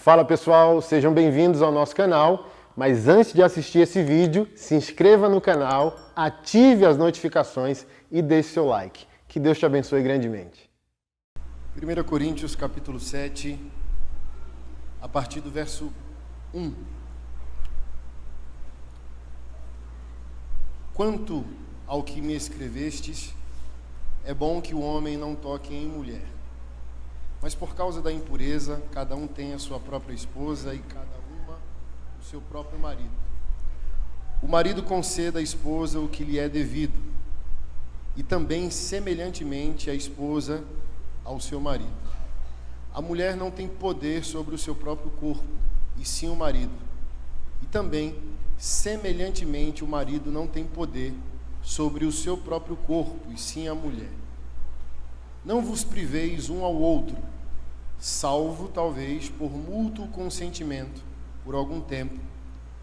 Fala pessoal, sejam bem-vindos ao nosso canal, mas antes de assistir esse vídeo, se inscreva no canal, ative as notificações e deixe seu like. Que Deus te abençoe grandemente. 1 Coríntios capítulo 7, a partir do verso 1. Quanto ao que me escrevestes, é bom que o homem não toque em mulher. Mas por causa da impureza, cada um tem a sua própria esposa e cada uma o seu próprio marido. O marido conceda à esposa o que lhe é devido, e também semelhantemente a esposa ao seu marido. A mulher não tem poder sobre o seu próprio corpo, e sim o marido. E também, semelhantemente, o marido não tem poder sobre o seu próprio corpo, e sim a mulher. Não vos priveis um ao outro, salvo talvez por mútuo consentimento, por algum tempo,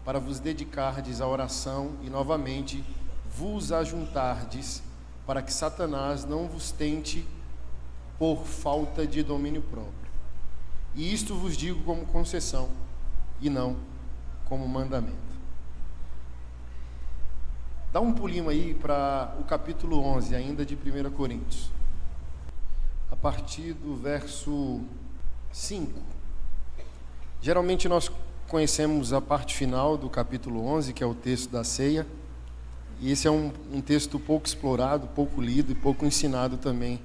para vos dedicardes à oração e novamente vos ajuntardes, para que Satanás não vos tente por falta de domínio próprio. E isto vos digo como concessão, e não como mandamento. Dá um pulinho aí para o capítulo 11, ainda de 1 Coríntios. A partir do verso 5. Geralmente nós conhecemos a parte final do capítulo 11, que é o texto da ceia. E esse é um texto pouco explorado, pouco lido e pouco ensinado também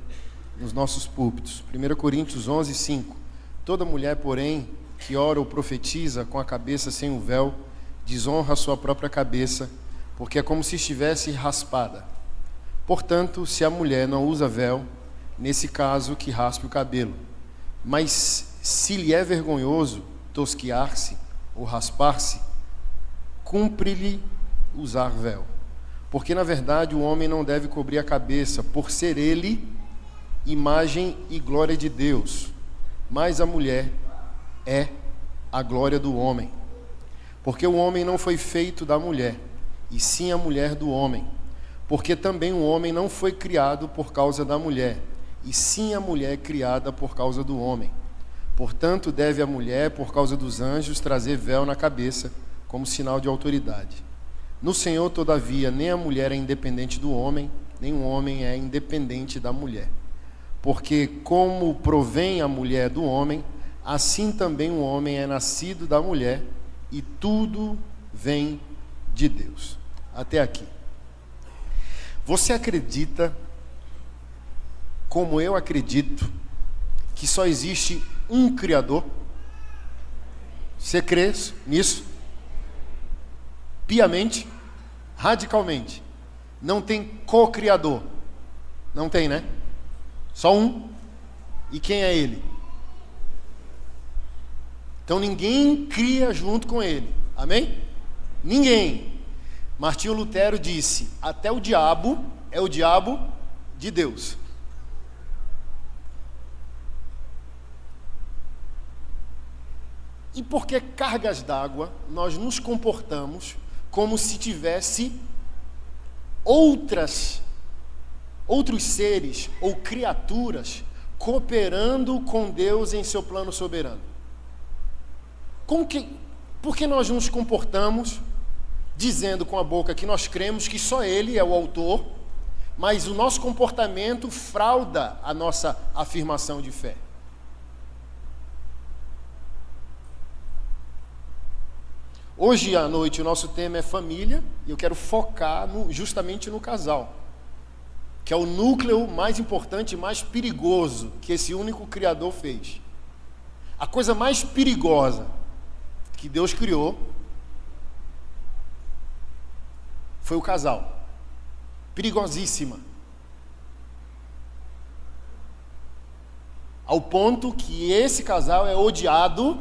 nos nossos púlpitos. 1 Coríntios 11, 5. Toda mulher, porém, que ora ou profetiza com a cabeça sem o véu, desonra a sua própria cabeça, porque é como se estivesse raspada. Portanto, se a mulher não usa véu, nesse caso que raspe o cabelo. Mas se lhe é vergonhoso tosquiar-se ou raspar-se, cumpre-lhe usar véu. Porque, na verdade, o homem não deve cobrir a cabeça, por ser ele imagem e glória de Deus, mas a mulher é a glória do homem. Porque o homem não foi feito da mulher, e sim a mulher do homem. Porque também o homem não foi criado por causa da mulher, e sim a mulher criada por causa do homem. Portanto, deve a mulher, por causa dos anjos, trazer véu na cabeça, como sinal de autoridade. No Senhor, todavia, nem a mulher é independente do homem, nem o homem é independente da mulher. Porque como provém a mulher do homem, assim também o homem é nascido da mulher, e tudo vem de Deus. Até aqui. Você acredita, como eu acredito, que só existe um Criador? Você crê nisso? Piamente? Radicalmente? Não tem co-criador? Não tem, né? Só um. E quem é ele? Então ninguém cria junto com ele. Amém? Ninguém. Martinho Lutero disse: até o diabo é o diabo de Deus. E por que cargas d'água nós nos comportamos como se tivesse outros seres ou criaturas cooperando com Deus em seu plano soberano? Por que nós nos comportamos dizendo com a boca que nós cremos que só Ele é o autor, mas o nosso comportamento frauda a nossa afirmação de fé? Hoje à noite o nosso tema é família, e eu quero focar justamente no casal, que é o núcleo mais importante e mais perigoso que esse único Criador fez. A coisa mais perigosa que Deus criou foi o casal. Perigosíssima. Ao ponto que esse casal é odiado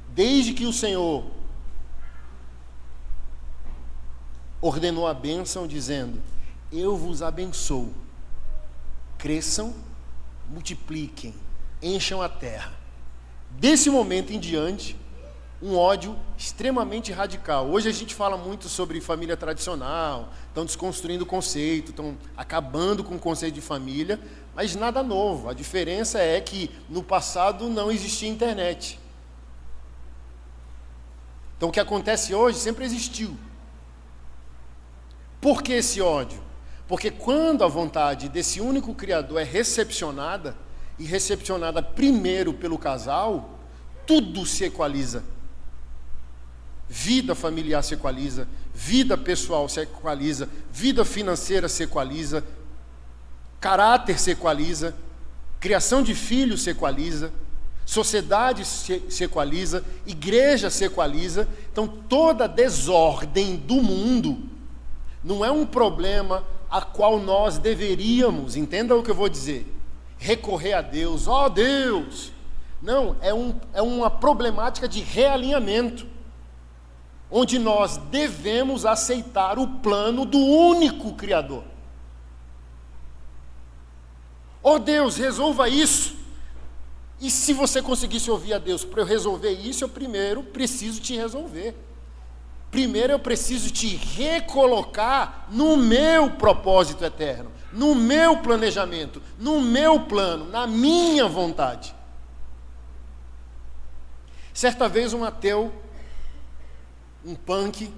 desde que o Senhor ordenou a bênção, dizendo: eu vos abençoo, cresçam, multipliquem, encham a terra. Desse momento em diante, um ódio extremamente radical. Hoje a gente fala muito sobre família tradicional, estão desconstruindo o conceito, estão acabando com o conceito de família, mas nada novo. A diferença é que no passado não existia internet. Então o que acontece hoje sempre existiu. Por que esse ódio? Porque quando a vontade desse único Criador é recepcionada, e recepcionada primeiro pelo casal, tudo se equaliza. Vida familiar se equaliza, vida pessoal se equaliza, vida financeira se equaliza, caráter se equaliza, criação de filhos se equaliza, sociedade se equaliza, igreja se equaliza. Então toda desordem do mundo não é um problema a qual nós deveríamos, entenda o que eu vou dizer, recorrer a Deus, ó Deus. Não, é uma problemática de realinhamento, onde nós devemos aceitar o plano do único Criador. Ó Deus, resolva isso. E se você conseguisse ouvir a Deus, para eu resolver isso, eu primeiro preciso te resolver. Primeiro eu preciso te recolocar no meu propósito eterno, no meu planejamento, no meu plano, na minha vontade. Certa vez um ateu, um punk,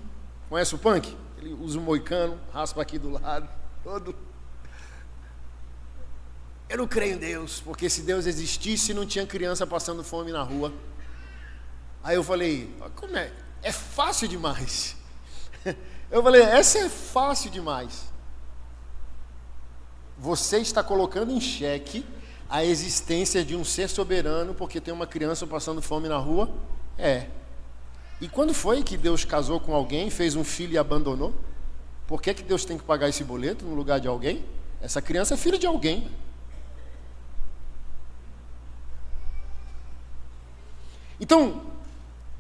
conhece o punk? Ele usa um moicano, raspa aqui do lado, todo. Eu não creio em Deus, porque se Deus existisse, não tinha criança passando fome na rua. Aí eu falei, como é? É fácil demais. Eu falei, essa é fácil demais. Você está colocando em xeque a existência de um ser soberano porque tem uma criança passando fome na rua? É. E quando foi que Deus casou com alguém, fez um filho e abandonou? Por que Deus tem que pagar esse boleto no lugar de alguém? Essa criança é filho de alguém. Então,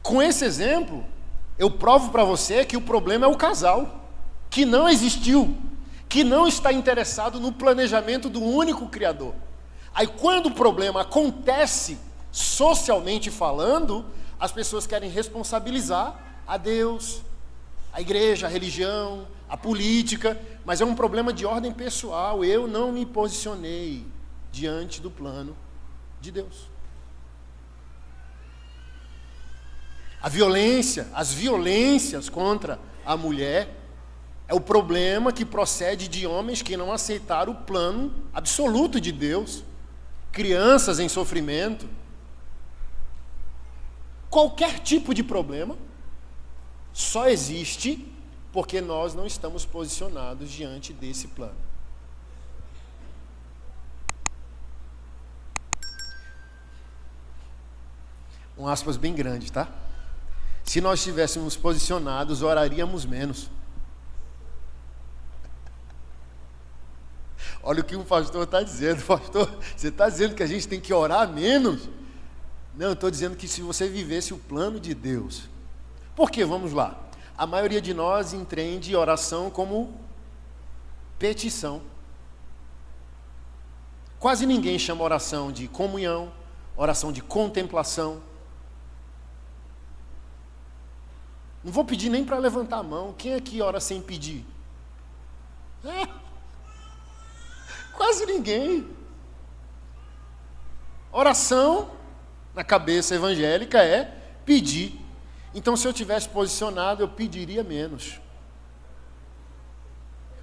com esse exemplo, eu provo para você que o problema é o casal, que não existiu, que não está interessado no planejamento do único Criador. Aí quando o problema acontece, socialmente falando, as pessoas querem responsabilizar a Deus, a igreja, a religião, a política, mas é um problema de ordem pessoal. Eu não me posicionei diante do plano de Deus. A violência, as violências contra a mulher é o problema que procede de homens que não aceitaram o plano absoluto de Deus. Crianças em sofrimento. Qualquer tipo de problema só existe porque nós não estamos posicionados diante desse plano. Um aspas bem grande, tá? Se nós estivéssemos posicionados, oraríamos menos. Olha o que o pastor está dizendo. Pastor, você está dizendo que a gente tem que orar menos? Não, eu estou dizendo que se você vivesse o plano de Deus. Por quê? Vamos lá. A maioria de nós entende oração como petição. Quase ninguém chama oração de comunhão, oração de contemplação. Não vou pedir nem para levantar a mão. Quem aqui ora sem pedir? Quase ninguém. Oração, na cabeça evangélica, é pedir. Então, se eu tivesse posicionado, eu pediria menos.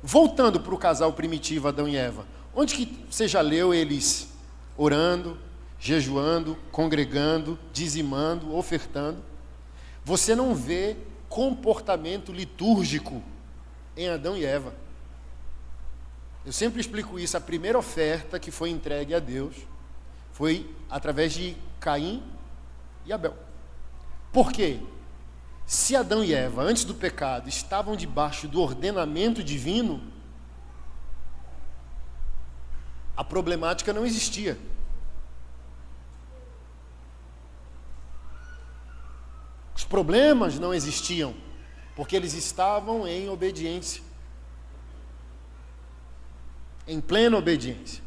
Voltando para o casal primitivo, Adão e Eva. Onde que você já leu eles orando, jejuando, congregando, dizimando, ofertando? Você não vê comportamento litúrgico em Adão e Eva. Eu sempre explico isso. A primeira oferta que foi entregue a Deus foi através de Caim e Abel. Por quê? Se Adão e Eva, antes do pecado, estavam debaixo do ordenamento divino, a problemática não existia. Os problemas não existiam, porque eles estavam em obediência. Em plena obediência.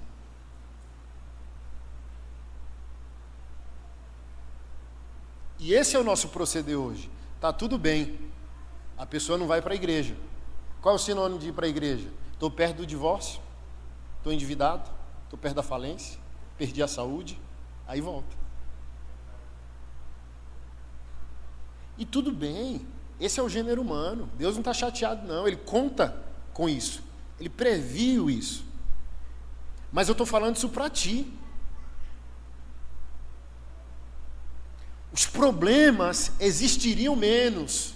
E esse é o nosso proceder hoje. Está tudo bem. A pessoa não vai para a igreja. Qual é o sinônimo de ir para a igreja? Estou perto do divórcio, estou endividado, estou perto da falência, perdi a saúde, aí volta. E tudo bem, esse é o gênero humano. Deus não está chateado, não. Ele conta com isso. Ele previu isso. Mas eu estou falando isso para ti. Os problemas existiriam menos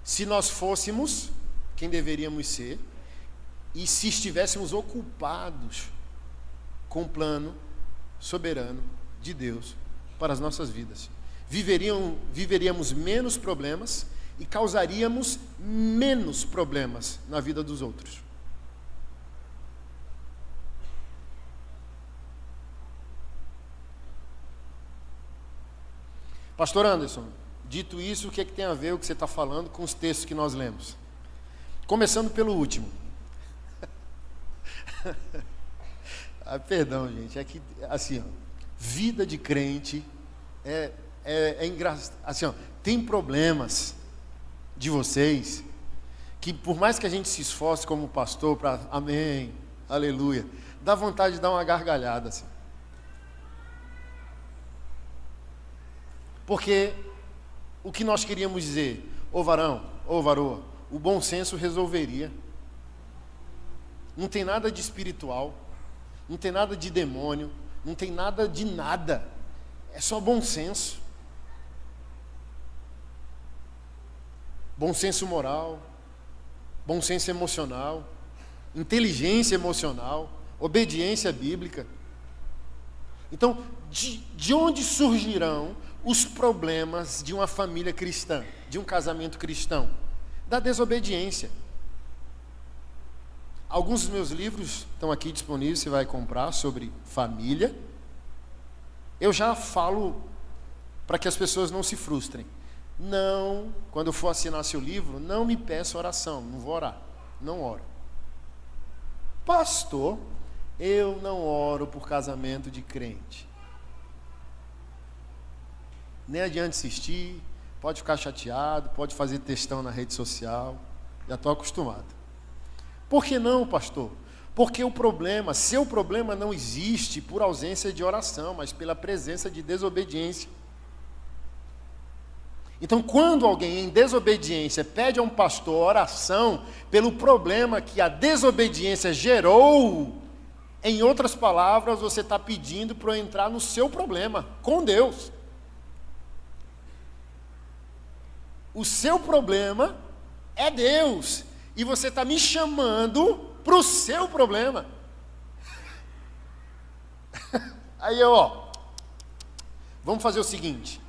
se nós fôssemos quem deveríamos ser e se estivéssemos ocupados com o plano soberano de Deus para as nossas vidas. Viveríamos menos problemas e causaríamos menos problemas na vida dos outros. Pastor Anderson, dito isso, o que é que tem a ver o que você está falando com os textos que nós lemos? Começando pelo último. Perdão, gente, é que, assim, ó, vida de crente é engraçado. Assim, ó, tem problemas de vocês que, por mais que a gente se esforce como pastor para amém, aleluia, dá vontade de dar uma gargalhada, assim. Porque o que nós queríamos dizer, ô varão, ô varoa, o bom senso resolveria. Não tem nada de espiritual, não tem nada de demônio, não tem nada de nada. É só bom senso. Bom senso moral, bom senso emocional, inteligência emocional, obediência bíblica. Então, de onde surgirão os problemas de uma família cristã, de um casamento cristão? Da desobediência. Alguns dos meus livros estão aqui disponíveis, você vai comprar, sobre família. Eu já falo para que as pessoas não se frustrem. Não, quando eu for assinar seu livro, não me peça oração, não vou orar, não oro. Pastor, eu não oro por casamento de crente. Nem adianta insistir, pode ficar chateado, pode fazer textão na rede social, já estou acostumado. Por que não, pastor? Porque seu problema não existe por ausência de oração, mas pela presença de desobediência. Então, quando alguém em desobediência pede a um pastor oração pelo problema que a desobediência gerou, em outras palavras, você está pedindo para eu entrar no seu problema com Deus. O seu problema é Deus. E você está me chamando para o seu problema. Aí vamos fazer o seguinte.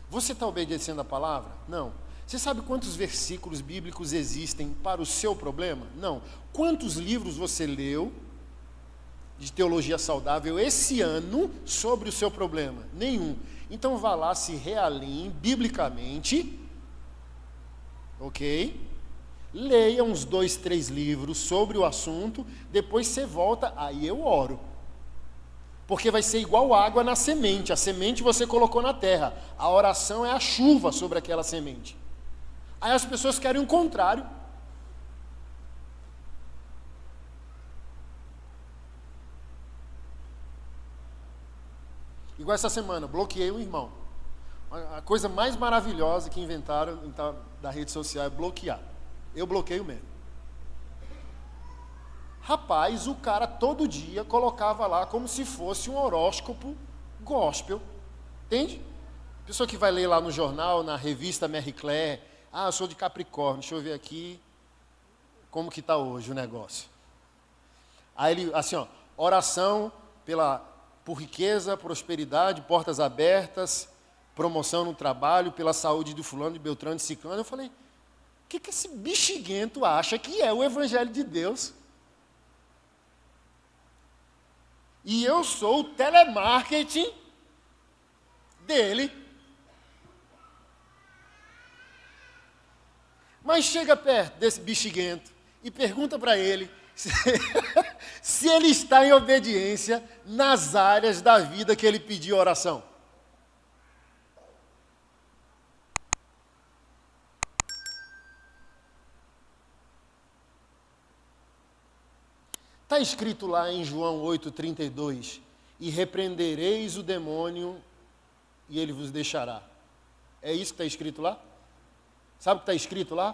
Você está obedecendo a palavra? Não. Você sabe quantos versículos bíblicos existem para o seu problema? Não. Quantos livros você leu de teologia saudável esse ano sobre o seu problema? Nenhum. Então vá lá, se realinhe biblicamente, ok? Leia uns 2, 3 livros sobre o assunto, depois você volta, aí eu oro. Porque vai ser igual água na semente. A semente você colocou na terra. A oração é a chuva sobre aquela semente. Aí as pessoas querem o contrário. Igual essa semana, bloqueei um irmão. A coisa mais maravilhosa que inventaram da rede social é bloquear. Eu bloqueio mesmo. Rapaz, o cara todo dia colocava lá como se fosse um horóscopo gospel. Entende? Pessoa que vai ler lá no jornal, na revista Marie Claire. Eu sou de Capricórnio, deixa eu ver aqui como que está hoje o negócio. Aí ele, assim, oração por riqueza, prosperidade, portas abertas, promoção no trabalho, pela saúde do fulano, de Beltrano, de Ciclano. Eu falei, o que esse bexiguento acha que é o Evangelho de Deus? E eu sou o telemarketing dele. Mas chega perto desse bexiguento e pergunta para ele se ele está em obediência nas áreas da vida que ele pediu oração. Está escrito lá em João 8,32, e repreendereis o demônio e ele vos deixará. É isso que está escrito lá? Sabe o que está escrito lá?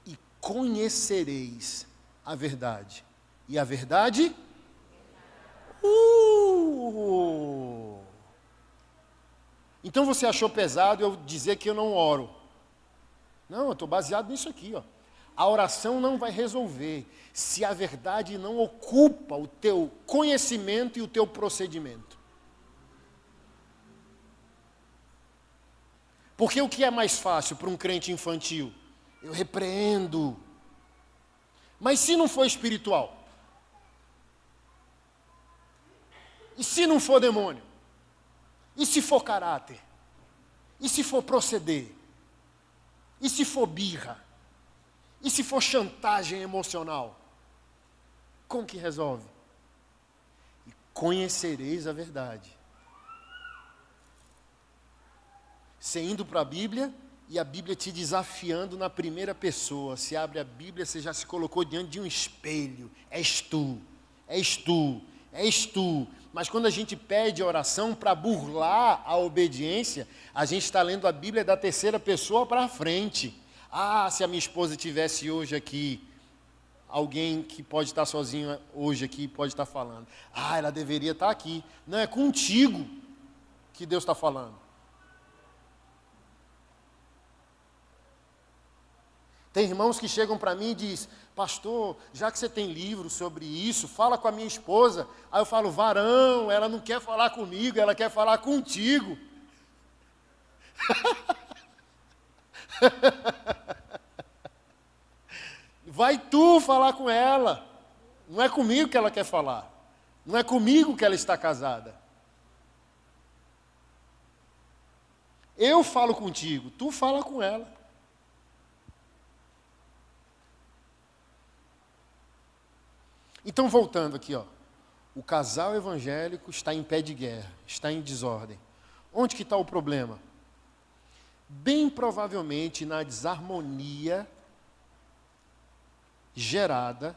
E conhecereis a verdade. E a verdade? Então você achou pesado eu dizer que eu não oro. Não, eu estou baseado nisso aqui, ó. A oração não vai resolver se a verdade não ocupa o teu conhecimento e o teu procedimento. Porque o que é mais fácil para um crente infantil? Eu repreendo. Mas se não for espiritual? E se não for demônio? E se for caráter? E se for proceder? E se for birra? E se for chantagem emocional? Como que resolve? E conhecereis a verdade. Você indo para a Bíblia e a Bíblia te desafiando na primeira pessoa. Você abre a Bíblia, você já se colocou diante de um espelho. És tu, és tu, és tu. Mas quando a gente pede oração para burlar a obediência, a gente está lendo a Bíblia da terceira pessoa para frente. Ah, se a minha esposa tivesse hoje aqui, alguém que pode estar sozinho hoje aqui, pode estar falando. Ah, ela deveria estar aqui. Não, é contigo que Deus está falando. Tem irmãos que chegam para mim e dizem, pastor, já que você tem livro sobre isso, fala com a minha esposa. Aí eu falo, varão, ela não quer falar comigo, ela quer falar contigo. Vai tu falar com ela. Não é comigo que ela quer falar. Não é comigo que ela está casada. Eu falo contigo, tu fala com ela. Então, voltando aqui, ó, o casal evangélico está em pé de guerra, está em desordem. Onde que está o problema? Bem provavelmente na desarmonia gerada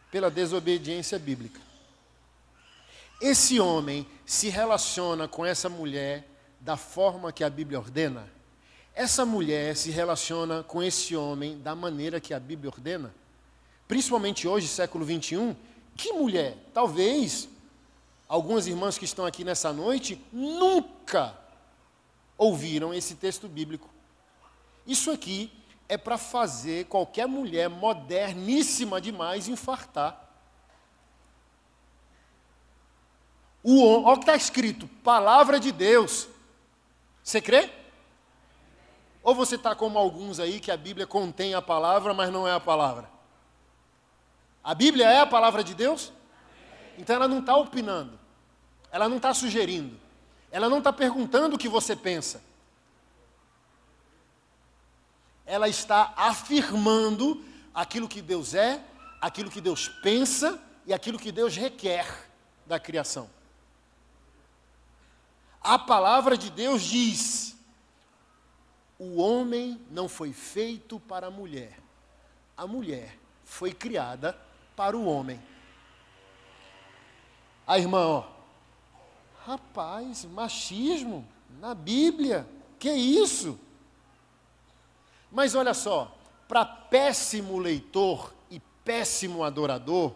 pela desobediência bíblica. Esse homem se relaciona com essa mulher da forma que a Bíblia ordena? Essa mulher se relaciona com esse homem da maneira que a Bíblia ordena? Principalmente hoje, século 21, que mulher? Talvez algumas irmãs que estão aqui nessa noite nunca ouviram esse texto bíblico. Isso aqui é para fazer qualquer mulher moderníssima demais infartar. Olha o que está escrito, palavra de Deus. Você crê? Ou você está como alguns aí que a Bíblia contém a palavra, mas não é a palavra? A Bíblia é a palavra de Deus? Então ela não está opinando, ela não está sugerindo, ela não está perguntando o que você pensa. Ela está afirmando aquilo que Deus é, aquilo que Deus pensa e aquilo que Deus requer da criação. A palavra de Deus diz: o homem não foi feito para a mulher foi criada para o homem. A irmã, ó, rapaz, machismo na Bíblia, que isso? Mas olha só, para péssimo leitor e péssimo adorador,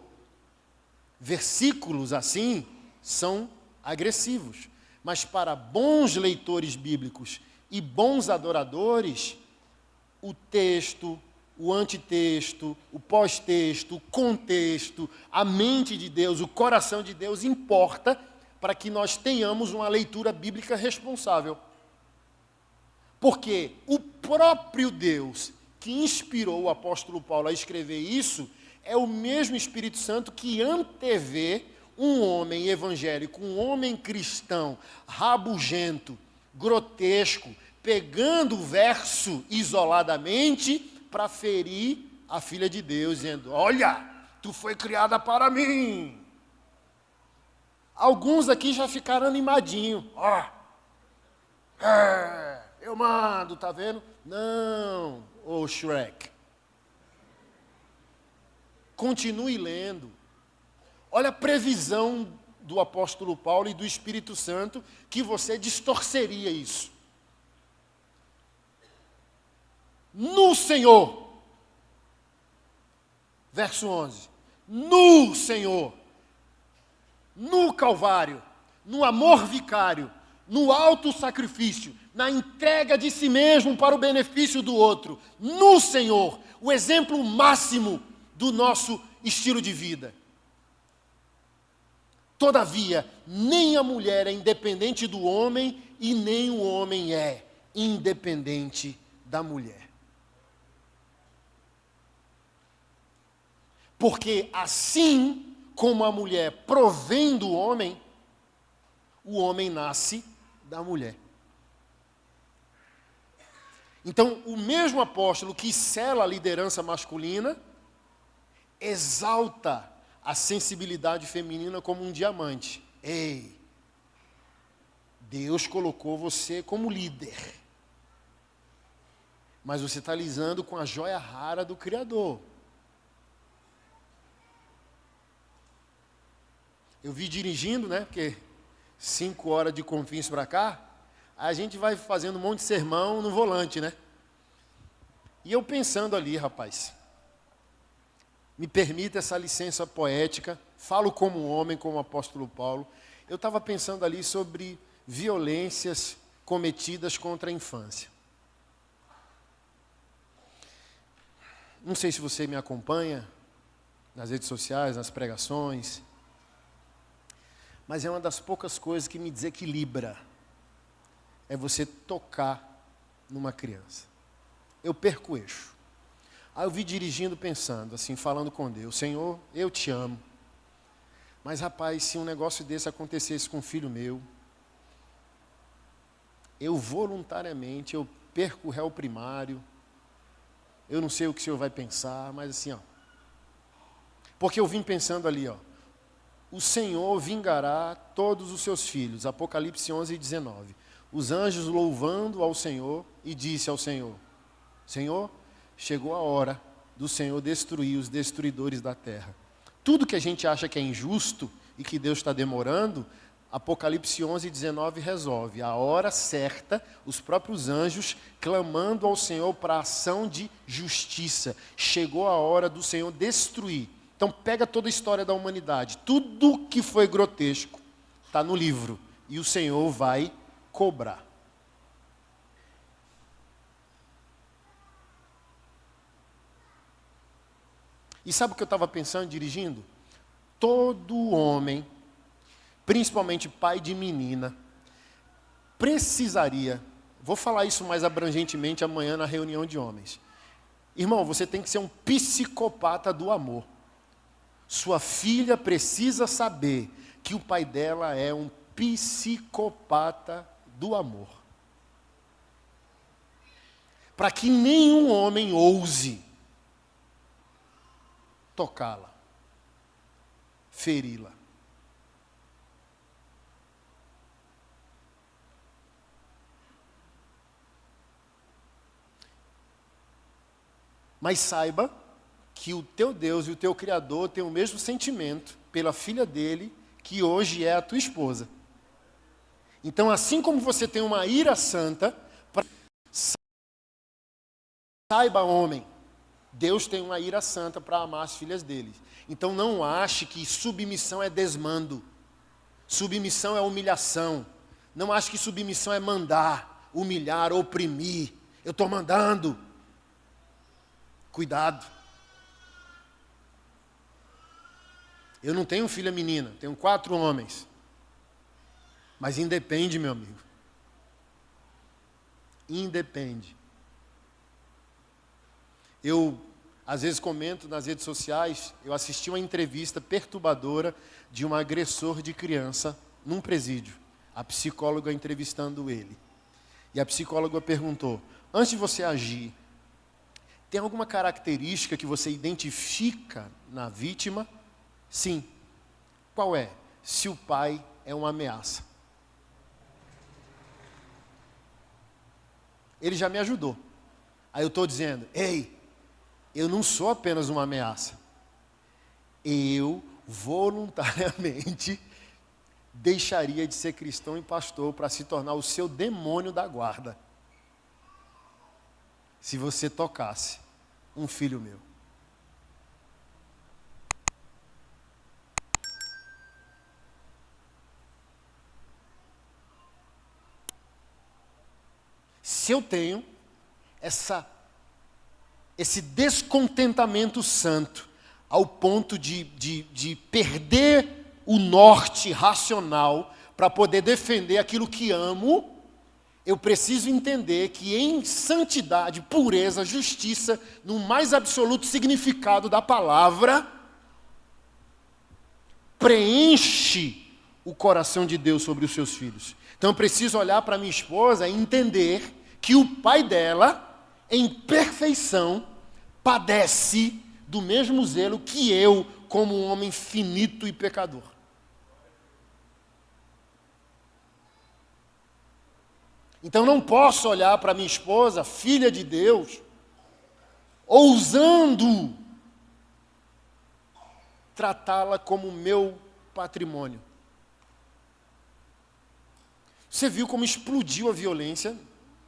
versículos assim são agressivos. Mas para bons leitores bíblicos e bons adoradores, o texto, o antitexto, o pós-texto, o contexto, a mente de Deus, o coração de Deus importa para que nós tenhamos uma leitura bíblica responsável. Porque o próprio Deus que inspirou o apóstolo Paulo a escrever isso é o mesmo Espírito Santo que antevê um homem evangélico, um homem cristão, rabugento, grotesco, pegando o verso isoladamente para ferir a filha de Deus, dizendo: olha, tu foi criada para mim. Alguns aqui já ficaram animadinhos. Ó, eu mando, tá vendo? Não, ô Shrek. Continue lendo. Olha a previsão do apóstolo Paulo e do Espírito Santo que você distorceria isso. no Senhor. Verso 11. No Senhor. No Calvário. No amor vicário. No alto sacrifício. Na entrega de si mesmo para o benefício do outro. No Senhor. O exemplo máximo do nosso estilo de vida. Todavia, nem a mulher é independente do homem e nem o homem é independente da mulher. Porque assim como a mulher provém do homem, o homem nasce da mulher. Então, o mesmo apóstolo que sela a liderança masculina, exalta a sensibilidade feminina como um diamante. Ei, Deus colocou você como líder. Mas você está lisando com a joia rara do Criador. Eu vi dirigindo, né? Porque 5 horas de Confins para cá, a gente vai fazendo um monte de sermão no volante, né? E eu pensando ali, rapaz, me permita essa licença poética, falo como homem, como o apóstolo Paulo. Eu estava pensando ali sobre violências cometidas contra a infância. Não sei se você me acompanha nas redes sociais, nas pregações, mas é uma das poucas coisas que me desequilibra, é você tocar numa criança. Eu perco o eixo. Aí eu vi dirigindo pensando, assim, falando com Deus, Senhor, eu te amo. Mas rapaz, se um negócio desse acontecesse com um filho meu, eu voluntariamente, eu perco o réu primário, eu não sei o que o Senhor vai pensar, mas assim, ó. Porque eu vim pensando ali, ó. O Senhor vingará todos os seus filhos. Apocalipse 11:19. Os anjos louvando ao Senhor e disse ao Senhor, Senhor, chegou a hora do Senhor destruir os destruidores da terra. Tudo que a gente acha que é injusto e que Deus está demorando, Apocalipse 11:19 resolve. A hora certa, os próprios anjos clamando ao Senhor para a ação de justiça. Chegou a hora do Senhor destruir. Então pega toda a história da humanidade. Tudo que foi grotesco está no livro. E o Senhor vai cobrar. E sabe o que eu estava pensando dirigindo? Todo homem, principalmente pai de menina, precisaria, vou falar isso mais abrangentemente amanhã na reunião de homens. Irmão, você tem que ser um psicopata do amor. Sua filha precisa saber que o pai dela é um psicopata do amor. Para que nenhum homem ouse tocá-la, feri-la. Mas saiba que o teu Deus e o teu Criador têm o mesmo sentimento pela filha dele, que hoje é a tua esposa. Então, assim como você tem uma ira santa, saiba, homem, Deus tem uma ira santa para amar as filhas dele. Então não ache que submissão é desmando. Submissão é humilhação. Não ache que submissão é mandar, humilhar, oprimir. Eu estou mandando. Cuidado. Eu não tenho filha menina, tenho 4 homens. Mas independe, meu amigo. Independe. Eu, às vezes, comento nas redes sociais, eu assisti uma entrevista perturbadora de um agressor de criança num presídio. A psicóloga entrevistando ele. E a psicóloga perguntou, antes de você agir, tem alguma característica que você identifica na vítima? Sim. Qual é? Se o pai é uma ameaça. Ele já me ajudou. Aí eu estou dizendo, ei, eu não sou apenas uma ameaça. Eu, voluntariamente, deixaria de ser cristão e pastor para se tornar o seu demônio da guarda. se você tocasse um filho meu. Se eu tenho esse descontentamento santo ao ponto de perder o norte racional para poder defender aquilo que amo, eu preciso entender que em santidade, pureza, justiça, no mais absoluto significado da palavra, preenche o coração de Deus sobre os seus filhos. Então eu preciso olhar para minha esposa e entender que o pai dela, em perfeição, padece do mesmo zelo que eu, como um homem finito e pecador. Então não posso olhar para minha esposa, filha de Deus, ousando tratá-la como meu patrimônio. Você viu como explodiu a violência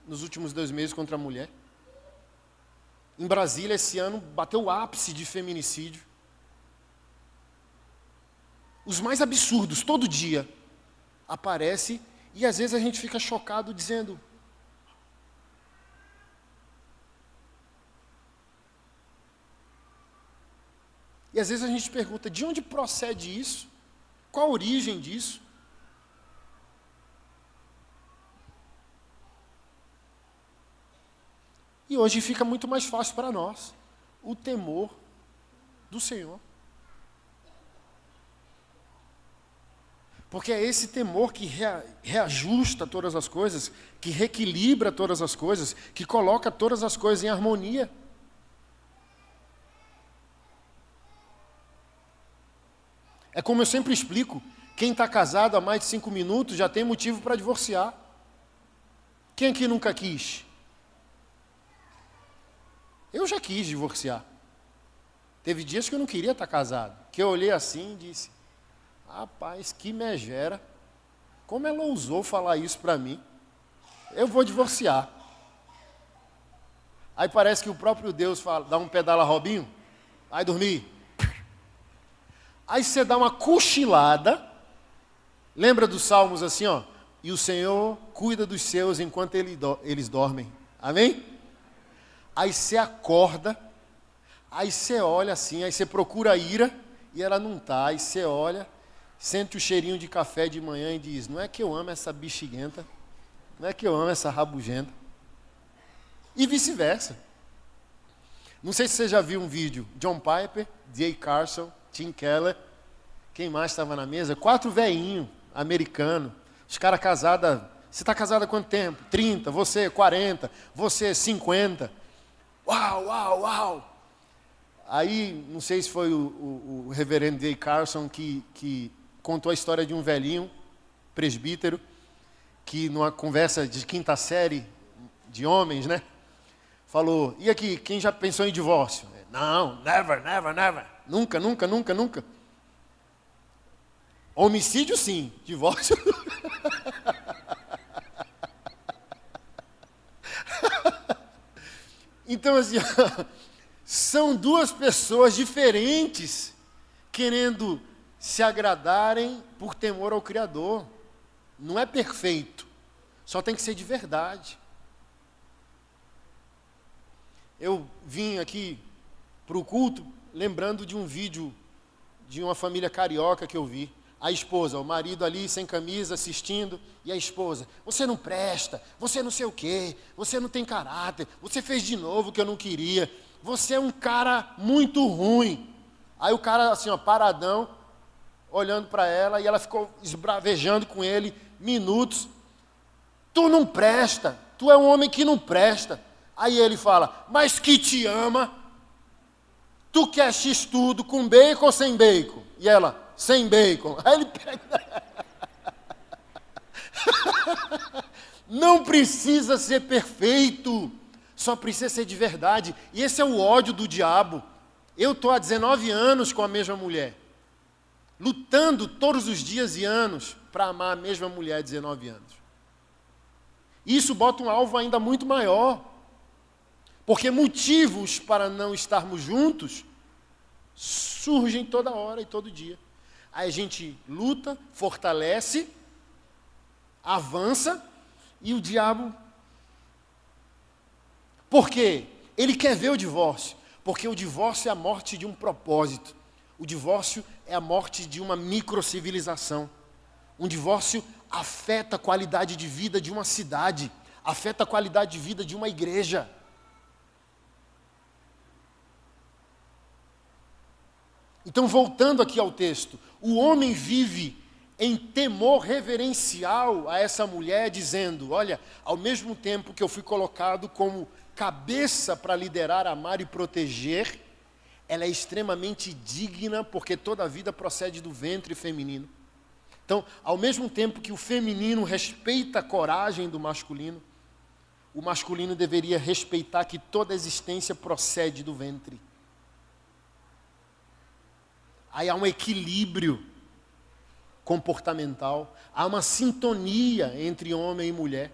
nos últimos 2 meses contra a mulher? Em Brasília, esse ano, bateu o ápice de feminicídio. Os mais absurdos, todo dia, aparece. E às vezes a gente fica chocado dizendo: e às vezes a gente pergunta, de onde procede isso? Qual a origem disso? E hoje fica muito mais fácil para nós o temor do Senhor. Porque é esse temor que reajusta todas as coisas, que reequilibra todas as coisas, que coloca todas as coisas em harmonia. É como eu sempre explico, quem está casado há mais de 5 minutos já tem motivo para divorciar. Quem aqui nunca quis? Eu já quis divorciar. Teve dias que eu não queria estar casado, que eu olhei assim e disse: rapaz, que megera. Como ela ousou falar isso para mim? Eu vou divorciar. Aí parece que o próprio Deus fala, dá um pedala Robinho, vai dormir. Aí você dá uma cochilada. Lembra dos salmos assim, ó? E o Senhor cuida dos seus enquanto eles dormem. Amém? Aí você acorda, aí você olha assim, aí você procura a ira e ela não está. Aí você olha, sente o cheirinho de café de manhã e diz: não é que eu amo essa bexiguenta, não é que eu amo essa rabugenta. E vice-versa. Não sei se você já viu um vídeo, John Piper, Jay Carson, Tim Keller, quem mais estava na mesa? 4 velhinhos americanos, os caras casados. Você está casado há quanto tempo? 30, você 40, você 50. Uau, uau, uau. Aí, não sei se foi o reverendo Jay Carson que contou a história de um velhinho, presbítero, que numa conversa de 5ª série de homens, né? Falou: e aqui, quem já pensou em divórcio? Não, never, never, never. Nunca, nunca, nunca, nunca. Homicídio sim, divórcio. Então, assim, são 2 pessoas diferentes querendo se agradarem por temor ao Criador. Não é perfeito, só tem que ser de verdade. Eu vim aqui para o culto lembrando de um vídeo de uma família carioca que eu vi. A esposa, o marido ali sem camisa assistindo, e a esposa: você não presta, você não sei o quê, você não tem caráter, você fez de novo o que eu não queria, você é um cara muito ruim. Aí o cara assim, ó, paradão, olhando para ela, e ela ficou esbravejando com ele minutos. Tu não presta, tu é um homem que não presta. Aí ele fala: mas que te ama, tu quer X tudo, com bacon ou sem bacon? E ela: sem bacon. Aí ele pega. Não precisa ser perfeito, só precisa ser de verdade. E esse é o ódio do diabo. Eu estou há 19 anos com a mesma mulher, lutando todos os dias e anos para amar a mesma mulher há 19 anos. Isso bota um alvo ainda muito maior, Porque motivos para não estarmos juntos surgem toda hora e todo dia. Aí a gente luta, fortalece, avança, e o diabo... Por quê? Ele quer ver o divórcio, porque o divórcio é a morte de um propósito. O divórcio é a morte de uma microcivilização. Um divórcio afeta a qualidade de vida de uma cidade, afeta a qualidade de vida de uma igreja. Então, voltando aqui ao texto, o homem vive em temor reverencial a essa mulher, dizendo, olha, ao mesmo tempo que eu fui colocado como cabeça para liderar, amar e proteger, ela é extremamente digna, porque toda a vida procede do ventre feminino. Então, ao mesmo tempo que o feminino respeita a coragem do masculino, o masculino deveria respeitar que toda a existência procede do ventre. Aí há um equilíbrio comportamental, há uma sintonia entre homem e mulher.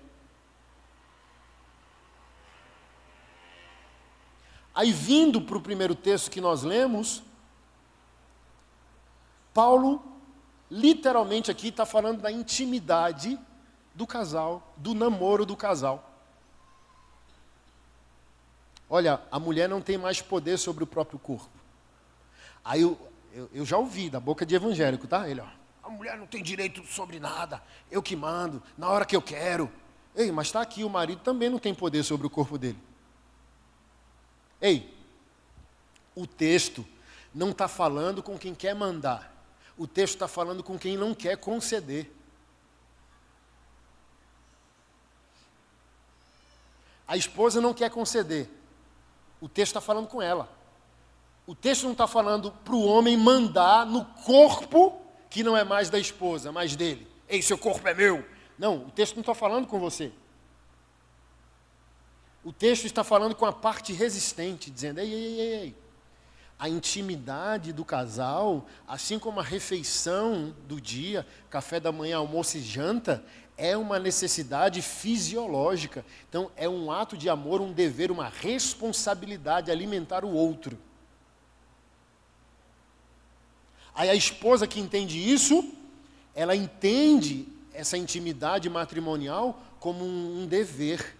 Aí, vindo para o primeiro texto que nós lemos, Paulo, literalmente aqui, está falando da intimidade do casal, do namoro do casal. Olha, a mulher não tem mais poder sobre o próprio corpo. Aí eu já ouvi da boca de evangélico, tá? Ele, ó, a mulher não tem direito sobre nada, eu que mando, na hora que eu quero. Ei, mas está aqui, o marido também não tem poder sobre o corpo dele. Ei, o texto não está falando com quem quer mandar. O texto está falando com quem não quer conceder. A esposa não quer conceder. O texto está falando com ela. O texto não está falando para o homem mandar no corpo que não é mais da esposa, mas dele. Ei, seu corpo é meu. Não, o texto não está falando com você. O texto está falando com a parte resistente, dizendo, ei. A intimidade do casal, assim como a refeição do dia, café da manhã, almoço e janta, é uma necessidade fisiológica. Então, é um ato de amor, um dever, uma responsabilidade alimentar o outro. Aí a esposa que entende isso, ela entende essa intimidade matrimonial como um dever.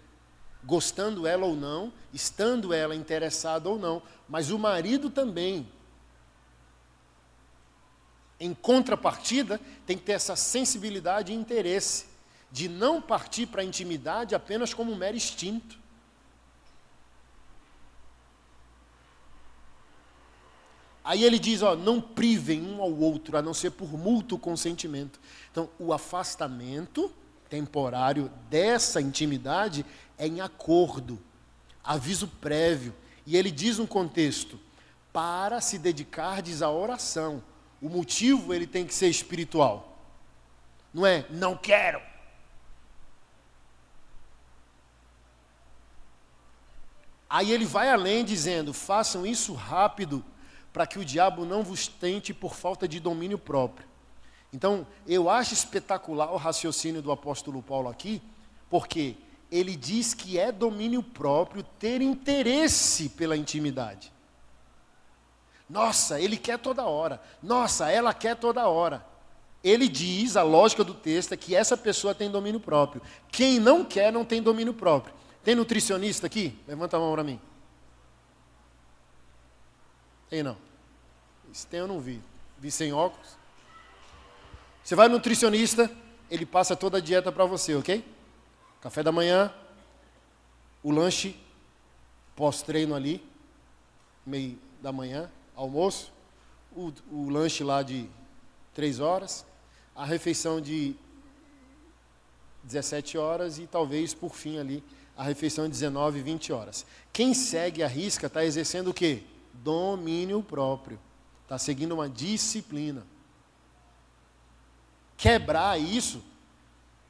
Gostando ela ou não, estando ela interessada ou não, mas o marido também, em contrapartida, tem que ter essa sensibilidade e interesse, de não partir para a intimidade apenas como um mero instinto. Aí ele diz, ó, não privem um ao outro, a não ser por mútuo consentimento. Então, o afastamento temporário dessa intimidade é em acordo, aviso prévio. E ele diz um contexto, para se dedicardes à oração. O motivo ele tem que ser espiritual. Não é, não quero. Aí ele vai além dizendo, façam isso rápido, para que o diabo não vos tente por falta de domínio próprio. Então, eu acho espetacular o raciocínio do apóstolo Paulo aqui, porque ele diz que é domínio próprio ter interesse pela intimidade. Nossa, ele quer toda hora. Nossa, ela quer toda hora. Ele diz, a lógica do texto é que essa pessoa tem domínio próprio. Quem não quer, não tem domínio próprio. Tem nutricionista aqui? Levanta a mão para mim. Tem não. Se tem eu não vi. Vi sem óculos. Você vai no nutricionista, ele passa toda a dieta para você, ok? Café da manhã, o lanche pós-treino ali, meio da manhã, almoço, o lanche lá de 3 horas, a refeição de 17 horas e talvez, por fim ali, a refeição de 19, 20 horas. Quem segue a risca está exercendo o quê? Domínio próprio. Está seguindo uma disciplina. Quebrar isso,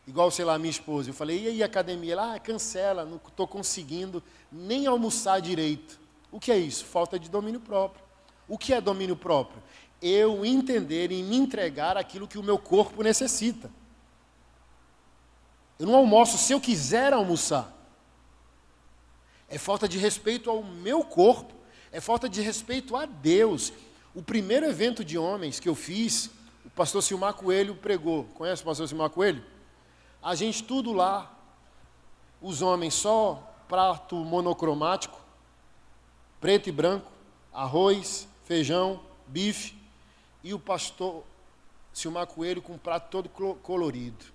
igual, sei lá, minha esposa, eu falei, e aí academia? Ela, cancela, não estou conseguindo nem almoçar direito. O que é isso? Falta de domínio próprio. O que é domínio próprio? Eu entender e me entregar aquilo que o meu corpo necessita. Eu não almoço se eu quiser almoçar. é falta de respeito ao meu corpo, é falta de respeito a Deus. O primeiro evento de homens que eu fiz, o pastor Silmar Coelho pregou. Conhece o pastor Silmar Coelho? A gente tudo lá, os homens só prato monocromático, preto e branco, arroz, feijão, bife, e o pastor Silmar Coelho com um prato todo colorido.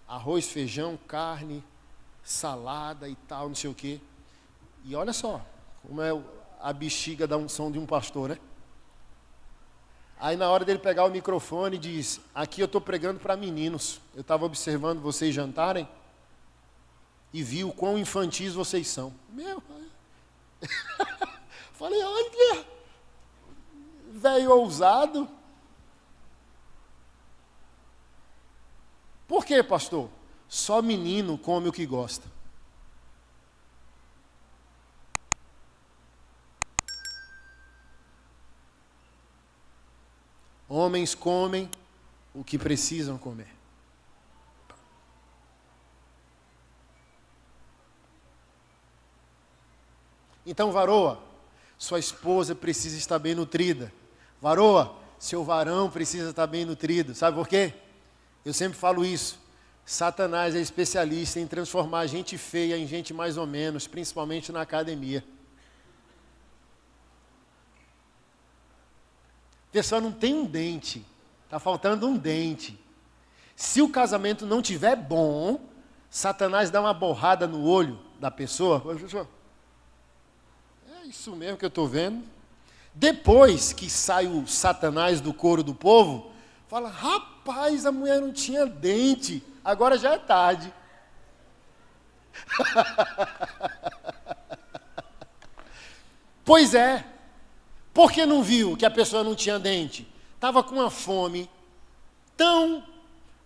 Arroz, feijão, carne, salada e tal, não sei o quê. E olha só, como é a bexiga da unção de um pastor, né? Aí na hora dele pegar o microfone, diz, aqui eu estou pregando para meninos. Eu estava observando vocês jantarem e vi o quão infantis vocês são. Meu, falei, olha, velho ousado. Por quê, pastor? Só menino come o que gosta. Homens comem o que precisam comer. Então, varoa, sua esposa precisa estar bem nutrida. Varoa, seu varão precisa estar bem nutrido. Sabe por quê? Eu sempre falo isso. Satanás é especialista em transformar gente feia em gente mais ou menos, principalmente na academia. A pessoa não tem um dente, está faltando um dente. Se o casamento não tiver bom, Satanás dá uma borrada no olho da pessoa. É isso mesmo que eu estou vendo. Depois que sai o Satanás do couro do povo, fala, rapaz, a mulher não tinha dente, agora já é tarde. Pois é. Por que não viu que a pessoa não tinha dente? Estava com uma fome tão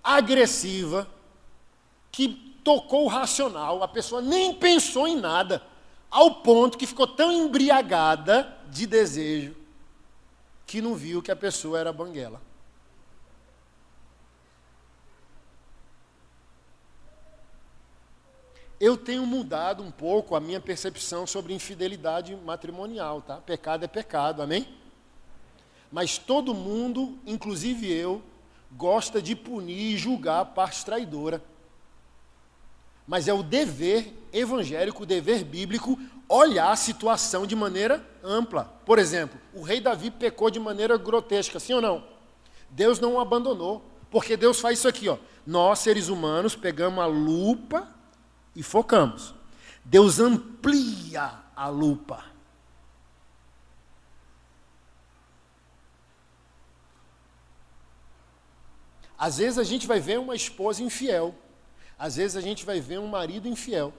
agressiva que tocou o racional. A pessoa nem pensou em nada, ao ponto que ficou tão embriagada de desejo que não viu que a pessoa era banguela. Eu tenho mudado um pouco a minha percepção sobre infidelidade matrimonial, tá? Pecado é pecado, amém? Mas todo mundo, inclusive eu, gosta de punir e julgar a parte traidora. Mas é o dever evangélico, o dever bíblico, olhar a situação de maneira ampla. Por exemplo, o rei Davi pecou de maneira grotesca, sim ou não? Deus não o abandonou, porque Deus faz isso aqui, ó. Nós, seres humanos, pegamos a lupa e focamos. Deus amplia a lupa. Às vezes a gente vai ver uma esposa infiel. Às vezes a gente vai ver um marido infiel.